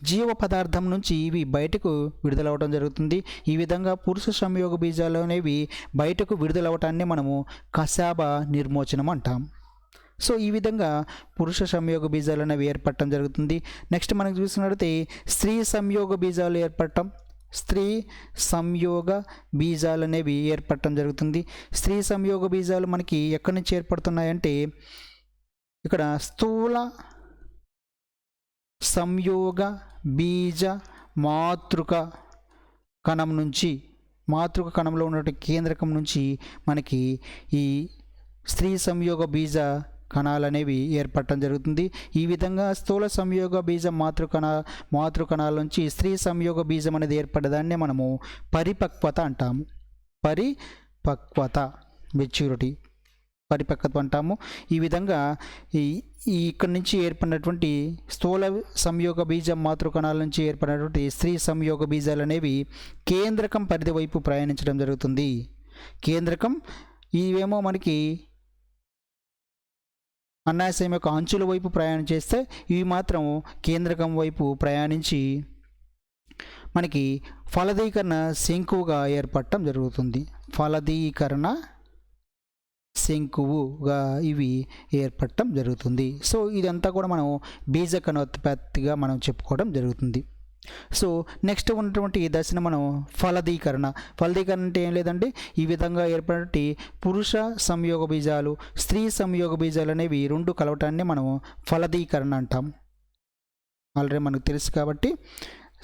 జీవ పదార్థం నుంచి ఇవి బయటకు విడుదలవడం జరుగుతుంది. ఈ విధంగా పురుష సంయోగ బీజాలు అనేవి బయటకు విడుదలవటాన్ని మనము కసాబ నిర్మోచనం అంటాం. సో ఈ విధంగా పురుష సంయోగ బీజాలు అనేవి ఏర్పడటం జరుగుతుంది. నెక్స్ట్ మనకు చూసినట్లయితే స్త్రీ సంయోగ బీజాలు ఏర్పడటం. స్త్రీ సంయోగ బీజాలు అనేవి ఏర్పడటం జరుగుతుంది. స్త్రీ సంయోగ బీజాలు మనకి ఎక్కడి నుంచి ఏర్పడుతున్నాయంటే ఇక్కడ స్థూల సంయోగ బీజ మాతృక కణం నుంచి, మాతృక కణంలో ఉన్నటువంటి కేంద్రకం నుంచి మనకి ఈ స్త్రీ సంయోగ బీజ కణాలు అనేవి ఏర్పడటం జరుగుతుంది. ఈ విధంగా స్థూల సంయోగ బీజం మాతృకణాల నుంచి స్త్రీ సంయోగ బీజం అనేది ఏర్పడదాన్ని మనము పరిపక్వత అంటాము. పరిపక్వత, మెచ్యూరిటీ. పరిపక్వత అంటాము. ఈ విధంగా ఈ ఈ ఇక్కడి నుంచి ఏర్పడినటువంటి స్థూల సంయోగ బీజం మాతృకణాల నుంచి ఏర్పడినటువంటి స్త్రీ సంయోగ బీజాలు అనేవి కేంద్రకం పరిధి వైపు ప్రయాణించడం జరుగుతుంది. కేంద్రకం ఇవేమో మనకి అన్నాశయం యొక్క అంచుల వైపు ప్రయాణం చేస్తే ఇవి మాత్రం కేంద్రకం వైపు ప్రయాణించి మనకి ఫలదీకరణ శంకువుగా ఏర్పడటం జరుగుతుంది. ఫలదీకరణ శంకువుగా ఇవి ఏర్పడటం జరుగుతుంది. సో ఇదంతా కూడా మనం బీజకణోత్పత్తిగా మనం చెప్పుకోవడం జరుగుతుంది. సో నెక్స్ట్ ఉన్నటువంటి ఈ దశను మనం ఫలదీకరణ అంటే ఏం లేదండి, ఈ విధంగా ఏర్పడే పురుష సంయోగ బీజాలు స్త్రీ సంయోగ బీజాలు అనేవి రెండు కలవటాన్ని మనం ఫలదీకరణ అంటాం. ఆల్రెడీ మనకు తెలుసు కాబట్టి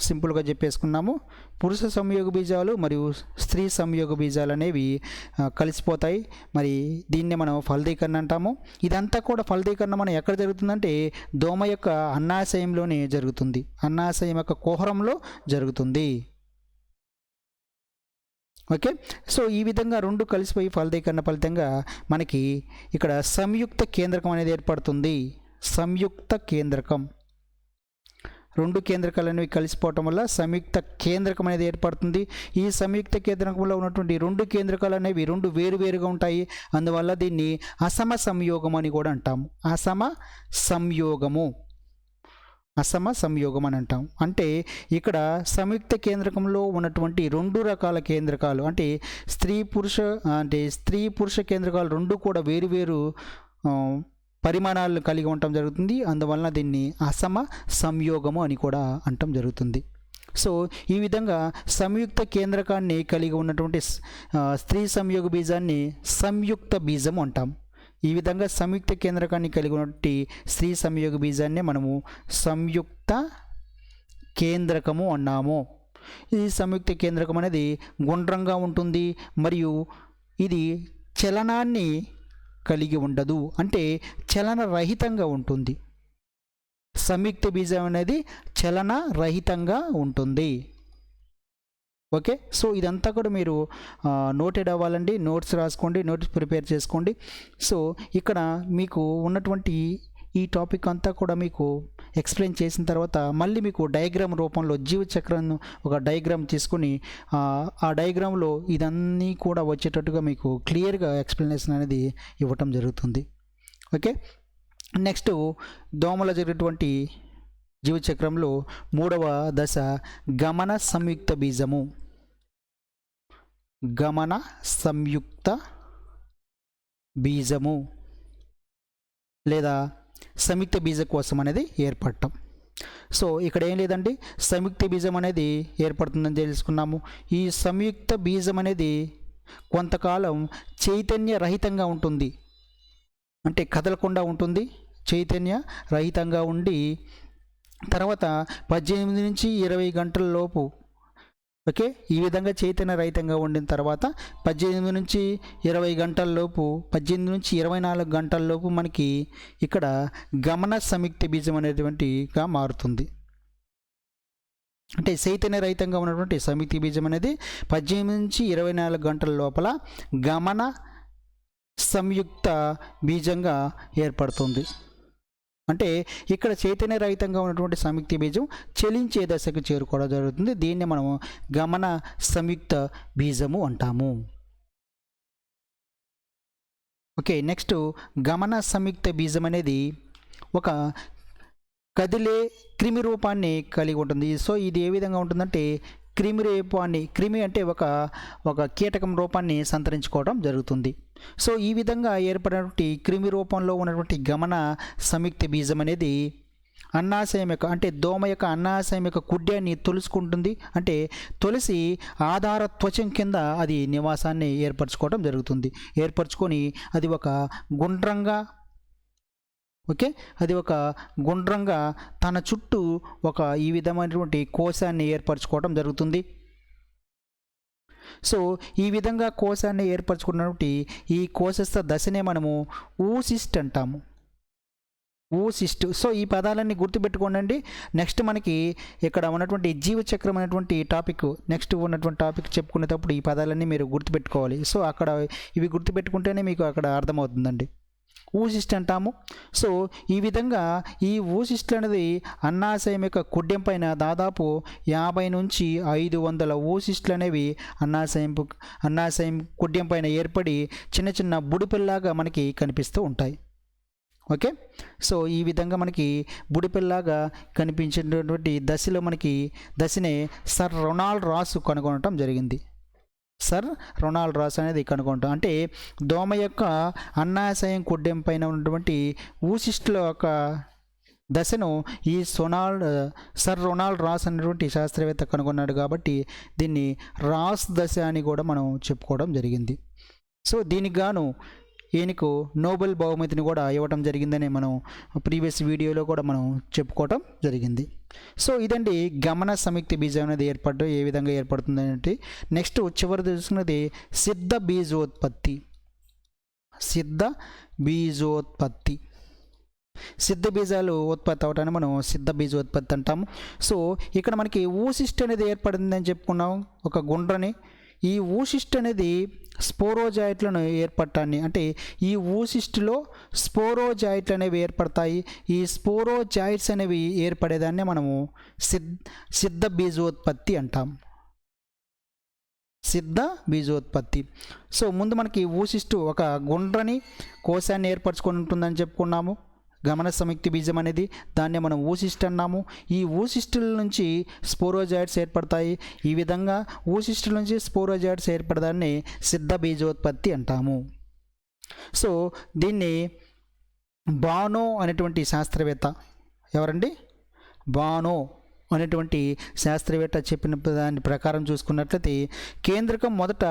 సింపుల్గా చెప్పేసుకున్నాము. పురుష సంయోగ బీజాలు మరియు స్త్రీ సంయోగ బీజాలు అనేవి కలిసిపోతాయి. మరి దీన్నే మనం ఫలదీకరణ అంటాము. ఇదంతా కూడా ఫలదీకరణ మనం ఎక్కడ జరుగుతుందంటే దోమ యొక్క అన్నాశయంలోనే జరుగుతుంది. అన్నాశయం యొక్క కుహరంలో జరుగుతుంది. ఓకే. సో ఈ విధంగా రెండు కలిసిపోయి ఫలదీకరణ ఫలితంగా మనకి ఇక్కడ సంయుక్త కేంద్రకం అనేది ఏర్పడుతుంది. సంయుక్త కేంద్రకం, రెండు కేంద్రకాలు అనేవి కలిసిపోవటం వల్ల సంయుక్త కేంద్రకం అనేది ఏర్పడుతుంది. ఈ సంయుక్త కేంద్రకంలో ఉన్నటువంటి రెండు కేంద్రకాలు అనేవి రెండు వేరువేరుగా ఉంటాయి. అందువల్ల దీన్ని అసమ సంయోగం అని కూడా అంటాము. అసమ సంయోగం అని అంటాం. అంటే ఇక్కడ సంయుక్త కేంద్రకంలో ఉన్నటువంటి రెండు రకాల కేంద్రకాలు అంటే స్త్రీ పురుష కేంద్రకాలు రెండు కూడా వేరువేరు పరిమాణాలను కలిగి ఉండటం జరుగుతుంది. అందువలన దీన్ని అసమ సంయోగము అని కూడా అంటం జరుగుతుంది. సో ఈ విధంగా సంయుక్త కేంద్రకాన్ని కలిగి ఉన్నటువంటి స్త్రీ సంయోగ బీజాన్ని సంయుక్త బీజము అంటాం. ఈ విధంగా సంయుక్త కేంద్రకాన్ని కలిగి ఉన్నటువంటి స్త్రీ సంయోగ బీజాన్ని మనము సంయుక్త కేంద్రకము అన్నాము. ఈ సంయుక్త కేంద్రకం అనేది గుండ్రంగా ఉంటుంది మరియు ఇది చలనాన్ని కలిగి ఉండదు, అంటే చలన రహితంగా ఉంటుంది. సంయుక్త బీజం అనేది చలన రహితంగా ఉంటుంది. ఓకే. సో ఇదంతా కూడా మీరు నోటెడ్ అవ్వాలండి. నోట్స్ రాసుకోండి, నోట్స్ ప్రిపేర్ చేసుకోండి. సో ఇక్కడ మీకు ఉన్నటువంటి ఈ టాపిక్ అంతా కూడా మీకు ఎక్స్ప్లెయిన్ చేసిన తర్వాత మళ్ళీ మీకు డయాగ్రామ్ రూపంలో జీవచక్రాన్ని ఒక డయాగ్రామ్ తీసుకుని ఆ డయాగ్రామ్లో ఇదన్నీ కూడా వచ్చేటట్టుగా మీకు క్లియర్గా ఎక్స్ప్లెనేషన్ అనేది ఇవ్వటం జరుగుతుంది. ఓకే. నెక్స్ట్ దోమలో జరిగేటువంటి జీవచక్రంలో మూడవ దశ గమన సంయుక్త బీజము. గమన సంయుక్త బీజము లేదా సంయుక్త బీజకోశం అనేది ఏర్పడటం. సో ఇక్కడ ఏం లేదండి, సంయుక్త బీజం అనేది ఏర్పడుతుందని తెలుసుకున్నాము. ఈ సంయుక్త బీజం అనేది కొంతకాలం చైతన్య రహితంగా ఉంటుంది, అంటే కదలకుండా ఉంటుంది, చైతన్య రహితంగా ఉండి తర్వాత 18 నుంచి 20 గంటల లోపు ఓకే ఈ విధంగా చైతన్య రహితంగా ఉండిన తర్వాత 18 నుంచి 20 గంటల లోపు 18 నుంచి 24 గంటల లోపు మనకి ఇక్కడ గమన సంయుక్త బీజం అనేటువంటిగా మారుతుంది. అంటే చైతన్య రహితంగా ఉన్నటువంటి సంయుక్త బీజం అనేది 18 నుంచి 24 గంటల లోపల గమన సంయుక్త బీజంగా ఏర్పడుతుంది. అంటే ఇక్కడ చైతన్య రహితంగా ఉన్నటువంటి సంయుక్త బీజం చలించే దశకు చేరుకోవడం జరుగుతుంది. దీన్ని మనము గమన సంయుక్త బీజము అంటాము. ఓకే. నెక్స్ట్ గమన సంయుక్త బీజం అనేది ఒక కదిలే క్రిమి రూపాన్ని కలిగి ఉంటుంది. సో ఇది ఏ విధంగా ఉంటుందంటే క్రిమి అంటే ఒక కీటకం రూపాన్ని సంతరించుకోవడం జరుగుతుంది. సో ఈ విధంగా ఏర్పడినటువంటి క్రిమి రూపంలో ఉన్నటువంటి గమన సంయుక్త బీజం అనేది అన్నాశయం యొక్క అంటే దోమ యొక్క అన్నాశయం యొక్క కుడ్యాన్ని తొలుసుకుంటుంది. అంటే తొలిసి ఆధార త్వచం కింద అది నివాసాన్ని ఏర్పరచుకోవడం జరుగుతుంది. ఏర్పరచుకొని అది ఒక గుండ్రంగా తన చుట్టూ ఈ విధమైనటువంటి కోశాన్ని ఏర్పరచుకోవడం జరుగుతుంది. సో ఈ విధంగా కోశాన్ని ఏర్పరచుకున్నటువంటి ఈ కోశస్థ దశనే మనము ఊసిస్ట్ అంటాము. ఊసిస్ట్. సో ఈ పదాలన్నీ గుర్తుపెట్టుకోండి. నెక్స్ట్ మనకి ఇక్కడ ఉన్నటువంటి జీవచక్రం అనేటువంటి టాపిక్, నెక్స్ట్ ఉన్నటువంటి టాపిక్ చెప్పుకునేటప్పుడు ఈ పదాలన్నీ మీరు గుర్తుపెట్టుకోవాలి. సో అక్కడ ఇవి గుర్తుపెట్టుకుంటేనే మీకు అక్కడ అర్థమవుతుందండి. ఊసిస్ట్ అంటాము. సో ఈ విధంగా ఈ ఊసిస్ట్ అనేది అన్నాశయం యొక్క కుడ్యం పైన దాదాపు 50 నుంచి 500 ఊసిస్టులు అనేవి అన్నాశయం కుడ్యం పైన ఏర్పడి చిన్న చిన్న బుడిపెల్లాగా మనకి కనిపిస్తూ ఉంటాయి. ఓకే. సో ఈ విధంగా మనకి బుడిపెల్లాగా కనిపించేటటువంటి దశనే సర్ రొనాల్డ్ రాస్ కనుగొనటం జరిగింది. సర్ రొనాల్డ్ రాస్ అనేది కనుగొంటాం. అంటే దోమ యొక్క అన్నాశయం కుడ్యం పైన ఉన్నటువంటి ఊసిస్టుల యొక్క దశను ఈ సర్ రొనాల్డ్ రాస్ అనేటువంటి శాస్త్రవేత్త కనుగొన్నాడు కాబట్టి దీన్ని రాస్ దశ అని కూడా మనం చెప్పుకోవడం జరిగింది. సో దీనికి గాను ఈయనకు నోబెల్ బహుమతిని కూడా ఇవ్వటం జరిగిందని మనం ప్రీవియస్ వీడియోలో కూడా మనం చెప్పుకోవటం జరిగింది. సో ఇదండి గమన సంయుక్త బీజం అనేది ఏ విధంగా ఏర్పడుతుంది అంటే. నెక్స్ట్ చివరి తెలుసుకున్నది సిద్ధ బీజోత్పత్తి. సిద్ధ బీజాలు ఉత్పత్తి అవటాన్ని మనం సిద్ధ బీజోత్పత్తి అంటాము. సో ఇక్కడ మనకి ఊసిస్ట్ అనేది ఏర్పడిందని చెప్పుకున్నాం, ఒక గుండ్రని. ఈ ఊసిస్ట్ అనేది స్పోరోజాయిట్లను ఏర్పడటాన్ని, అంటే ఈ ఊసిస్టులో స్పోరోజాయిట్లు అనేవి ఏర్పడతాయి. ఈ స్పోరోజాయిట్స్ అనేవి ఏర్పడేదాన్ని మనము సిద్ధ బీజోత్పత్తి అంటాం. సిద్ధ బీజోత్పత్తి. సో ముందు మనకి ఊసిస్టు ఒక గుండ్రని కోశాన్ని ఏర్పరచుకొని ఉంటుందని చెప్పుకున్నాము. గమన సంయుక్త బీజం అనేది దాన్ని మనం ఊసిస్ట్ అన్నాము. ఈ ఊసిస్టుల నుంచి స్పోరోజాయిడ్స్ ఏర్పడతాయి. ఈ విధంగా ఊసిస్టుల నుంచి స్పోరోజాయిడ్స్ ఏర్పడదాన్ని సిద్ధ బీజోత్పత్తి అంటాము. సో దీన్ని బానో అనేటువంటి శాస్త్రవేత్త, ఎవరండి? బానో అనేటువంటి శాస్త్రవేత్త చెప్పిన దాని ప్రకారం చూసుకున్నట్లయితే కేంద్రకం మొదట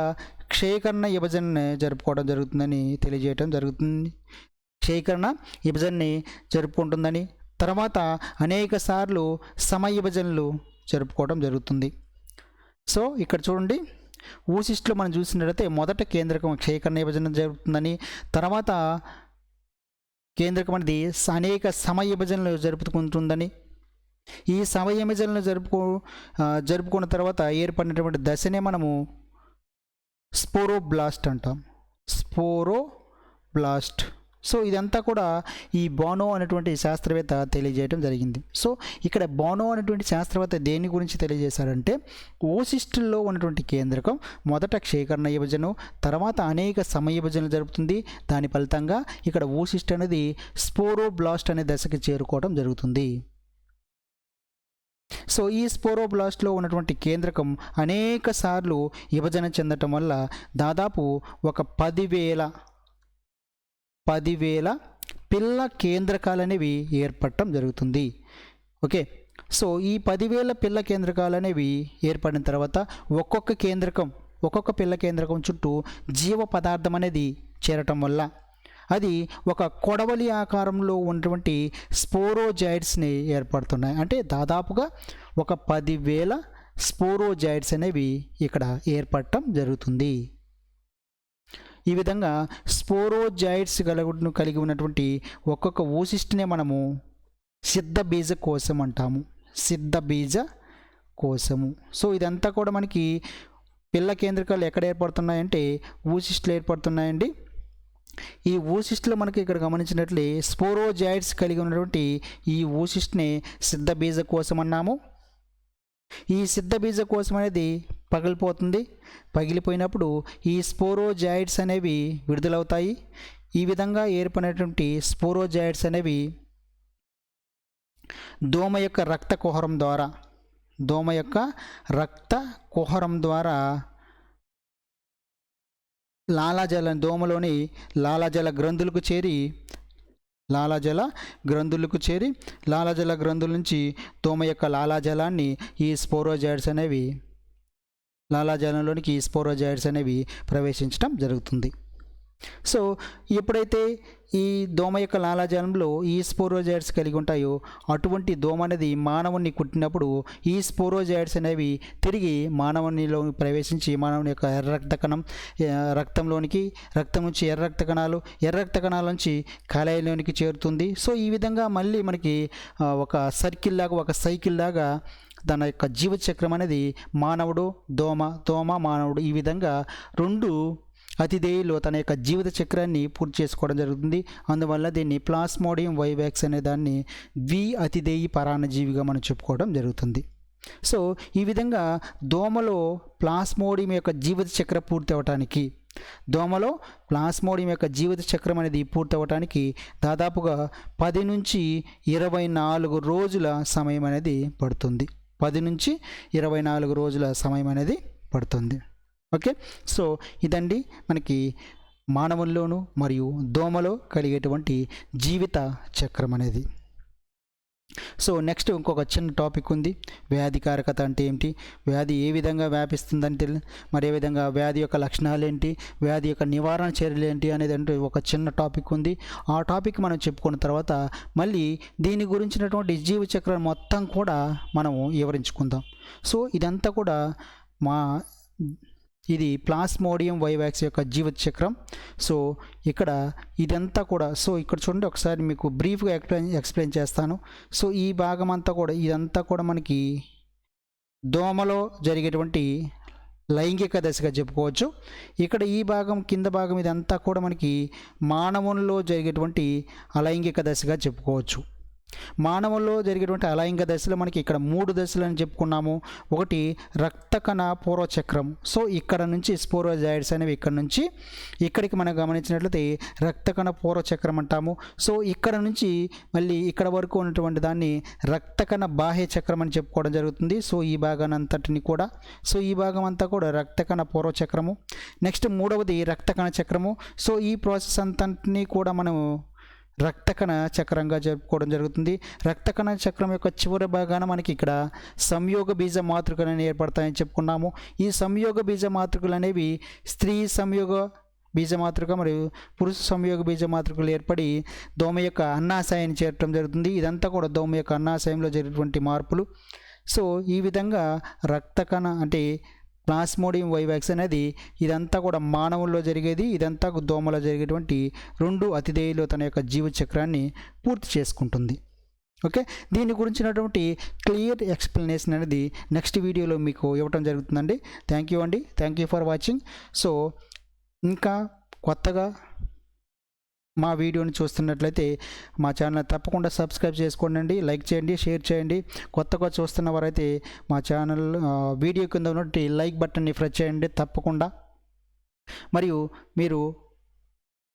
క్షయకరణ విభజన జరుపుకోవడం జరుగుతుందని తెలియజేయడం జరుగుతుంది. క్షయకరణ విభజనని జరుపుకుంటుందని, తర్వాత అనేక సార్లు సమవిభజనలు జరుపుకోవడం జరుగుతుంది. సో ఇక్కడ చూడండి, ఊసిస్టులో మనం చూసినట్లయితే మొదట కేంద్రకం క్షయకరణ విభజన జరుగుతుందని, తర్వాత కేంద్రకం అనేది అనేక సమవిభజనలు జరుపుకుంటుందని, ఈ సమవిభజనలు జరుపుకున్న తర్వాత ఏర్పడినటువంటి దశనే మనము స్పోరోబ్లాస్ట్ అంటాం. స్పోరోబ్లాస్ట్. సో ఇదంతా కూడా ఈ బానో అనేటువంటి శాస్త్రవేత్త తెలియజేయడం జరిగింది. సో ఇక్కడ బానో అనేటువంటి శాస్త్రవేత్త దేని గురించి తెలియజేశారంటే, ఓసిస్టుల్లో ఉన్నటువంటి కేంద్రకం మొదట క్షయకరణ విభజన, తర్వాత అనేక సమవిభజనలు జరుపుతుంది. దాని ఫలితంగా ఇక్కడ ఓసిస్ట్ అనేది స్పోరోబ్లాస్ట్ అనే దశకి చేరుకోవడం జరుగుతుంది. సో ఈ స్పోరోబ్లాస్ట్లో ఉన్నటువంటి కేంద్రకం అనేక సార్లు విభజన చెందటం వల్ల దాదాపు ఒక 10,000 పిల్ల కేంద్రకాలు అనేవి ఏర్పడటం జరుగుతుంది. ఓకే. సో ఈ 10,000 పిల్ల కేంద్రకాలు అనేవి ఏర్పడిన తర్వాత ఒక్కొక్క పిల్ల కేంద్రకం చుట్టూ జీవ పదార్థం అనేది చేరటం వల్ల అది ఒక కొడవలి ఆకారంలో ఉన్నటువంటి స్పోరోజాయిడ్స్ని ఏర్పడుతున్నాయి. అంటే దాదాపుగా ఒక 10,000 స్పోరోజాయిడ్స్ అనేవి ఇక్కడ ఏర్పడటం జరుగుతుంది. ఈ విధంగా స్పోరోజాయిడ్స్ కలిగి ఉన్నటువంటి ఒక్కొక్క ఓసిస్ట్నే మనము సిద్ధ బీజ కోశం అంటాము. సిద్ధ బీజ కోశము. సో ఇదంతా కూడా మనకి పిల్ల కేంద్రకాలు ఎక్కడ ఏర్పడుతున్నాయంటే ఊసిస్టులు ఏర్పడుతున్నాయండి. ఈ ఊసిస్టులో మనకి ఇక్కడ గమనించినట్లే స్పోరోజాయిడ్స్ కలిగి ఉన్నటువంటి ఈ ఊసిస్ట్ని సిద్ధ బీజ కోశం అన్నాము. ఈ సిద్ధ బీజ కోశం అనేది పగిలిపోయినప్పుడు ఈ స్పోరోజాయిడ్స్ అనేవి విడుదలవుతాయి. ఈ విధంగా ఏర్పడినటువంటి స్పోరోజాయిడ్స్ అనేవి దోమ యొక్క రక్త కుహరం ద్వారా దోమలోని లాలాజల గ్రంథులకు చేరి లాలాజల గ్రంథుల నుంచి దోమ యొక్క లాలాజలాన్ని ఈ స్పోరోజాయిడ్స్ అనేవి ప్రవేశించడం జరుగుతుంది. సో ఎప్పుడైతే ఈ దోమ యొక్క లాలాజలంలో ఈ స్పోరోజాయిడ్స్ కలిగి ఉంటాయో అటువంటి దోమ అనేది మానవుని కుట్టినప్పుడు ఈ స్పోరోజాయిడ్స్ అనేవి తిరిగి మానవునిలో ప్రవేశించి మానవుని యొక్క ఎర్ర రక్త కణం రక్తంలోనికి, రక్తం నుంచి ఎర్ర రక్త కణాల నుంచి కాలేయంలోనికి చేరుతుంది. సో ఈ విధంగా మళ్ళీ మనకి ఒక సర్కిల్ లాగా, ఒక సైకిల్ లాగా తన యొక్క జీవచక్రం అనేది మానవుడు, దోమ మానవుడు ఈ విధంగా రెండు అతిథేయులు తన యొక్క జీవిత చక్రాన్ని పూర్తి చేసుకోవడం జరుగుతుంది. అందువల్ల దీన్ని ప్లాస్మోడియం వైవాక్స్ అనే దాన్ని అతిథేయి పరాన్నజీవిగా మనం చెప్పుకోవడం జరుగుతుంది. సో ఈ విధంగా దోమలో ప్లాస్మోడియం యొక్క జీవిత చక్రం పూర్తి అవటానికి, దోమలో ప్లాస్మోడియం యొక్క జీవిత చక్రం అనేది పూర్తి అవ్వటానికి దాదాపుగా 10 నుంచి 24 రోజుల సమయం అనేది పడుతుంది. 10 నుంచి 24 రోజుల సమయం అనేది పడుతుంది. ఓకే, సో ఇదండి మనకి మానవుల్లోనూ మరియు దోమలో కలిగేటువంటి జీవిత చక్రం అనేది. సో నెక్స్ట్ ఇంకొక చిన్న టాపిక్ ఉంది, వ్యాధికారకత అంటే ఏంటి, వ్యాధి ఏ విధంగా వ్యాపిస్తుందని మరి ఏ విధంగా వ్యాధి యొక్క లక్షణాలు ఏంటి, వ్యాధి యొక్క నివారణ చర్యలు ఏంటి అనేది అంటే ఒక చిన్న టాపిక్ ఉంది. ఆ టాపిక్ మనం చెప్పుకున్న తర్వాత మళ్ళీ దీని గురించినటువంటి జీవచక్రం మొత్తం కూడా మనము వివరించుకుందాం. సో ఇదంతా కూడా ఇది ప్లాస్మోడియం వైవాక్స్ యొక్క జీవిత చక్రం. సో ఇక్కడ ఇదంతా కూడా, సో ఇక్కడ చూడండి ఒకసారి మీకు బ్రీఫ్గా ఎక్స్ప్లెయిన్ చేస్తాను. సో ఈ భాగం అంతా కూడా, ఇదంతా కూడా మనకి దోమలో జరిగేటువంటి లైంగిక దశగా చెప్పుకోవచ్చు. ఇక్కడ ఈ భాగం, కింద భాగం ఇదంతా కూడా మనకి మానవుల్లో జరిగేటువంటి అలైంగిక దశగా చెప్పుకోవచ్చు. మానవుల్లో జరిగేటువంటి అలైంగిక దశలో మనకి ఇక్కడ 3 దశలు అని చెప్పుకున్నాము. ఒకటి రక్తకణ పూర్వచక్రం. సో ఇక్కడ నుంచి స్పోరోజాయిడ్స్ అనేవి ఇక్కడ నుంచి ఇక్కడికి మనం గమనించినట్లయితే రక్తకణ పూర్వచక్రం అంటాము. సో ఇక్కడ నుంచి మళ్ళీ ఇక్కడ వరకు ఉన్నటువంటి దాన్ని రక్తకణ బాహ్య చక్రం అని చెప్పుకోవడం జరుగుతుంది. సో ఈ భాగాన్ని అంతటిని కూడా, సో ఈ భాగం అంతా కూడా రక్తకణ పూర్వచక్రము. నెక్స్ట్ 3వది రక్తకణ చక్రము. సో ఈ ప్రాసెస్ అంతటిని కూడా మనము రక్తకణ చక్రంగా జరుపుకోవడం జరుగుతుంది. రక్తకణ చక్రం యొక్క చివరి భాగాన మనకి ఇక్కడ సంయోగ బీజ మాతృకలు అనేవి ఏర్పడతాయని చెప్పుకున్నాము. ఈ సంయోగ బీజ మాతృకలు అనేవి స్త్రీ సంయోగ బీజమాతృక మరియు పురుష సంయోగ బీజమాతృకలు ఏర్పడి దోమ యొక్క అన్నాశయాన్ని చేరటం జరుగుతుంది. ఇదంతా కూడా దోమ యొక్క అన్నాశయంలో జరిగినటువంటి మార్పులు. సో ఈ విధంగా రక్తకణ అంటే ప్లాస్మోడియం వైవాక్స్ అనేది ఇదంతా కూడా మానవుల్లో జరిగేది, ఇదంతా దోమలో జరిగేటువంటి 2 అతిథేయులు తన యొక్క జీవచక్రాన్ని పూర్తి చేసుకుంటుంది. ఓకే, దీని గురించినటువంటి క్లియర్ ఎక్స్ప్లెనేషన్ అనేది నెక్స్ట్ వీడియోలో మీకు ఇవ్వటం జరుగుతుందండి. థ్యాంక్ యూ అండి, thank you for watching. So ఇంకా కొత్తగా మా వీడియోని చూస్తున్నట్లయితే మా ఛానల్ తప్పకుండా సబ్స్క్రైబ్ చేసుకోండి, లైక్ చేయండి, షేర్ చేయండి. కొత్తగా చూస్తున్న వారైతే మా ఛానల్ వీడియో కింద ఉన్నటువంటి లైక్ బటన్ని ప్రెస్ చేయండి తప్పకుండా. మరియు మీరు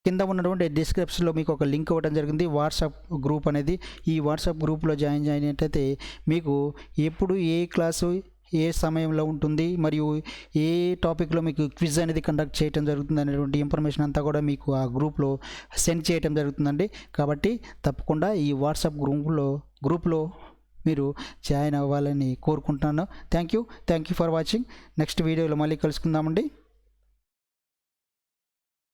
కింద ఉన్నటువంటి డిస్క్రిప్షన్లో మీకు ఒక లింక్ ఇవ్వడం జరిగింది, వాట్సాప్ గ్రూప్ అనేది. ఈ వాట్సాప్ గ్రూప్లో జాయిన్ అయినట్టయితే మీకు ఎప్పుడు ఏ క్లాసు ఏ సమయంలో ఉంటుంది మరియు ఏ టాపిక్లో మీకు క్విజ్ అనేది కండక్ట్ చేయడం జరుగుతుంది అనేటువంటి ఇన్ఫర్మేషన్ అంతా కూడా మీకు ఆ గ్రూప్లో సెండ్ చేయడం జరుగుతుందండి. కాబట్టి తప్పకుండా ఈ వాట్సాప్ గ్రూప్లో మీరు జాయిన్ అవ్వాలని కోరుకుంటున్నాను. Thank you for watching. Next వీడియోలో మళ్ళీ కలుసుకుందామండి.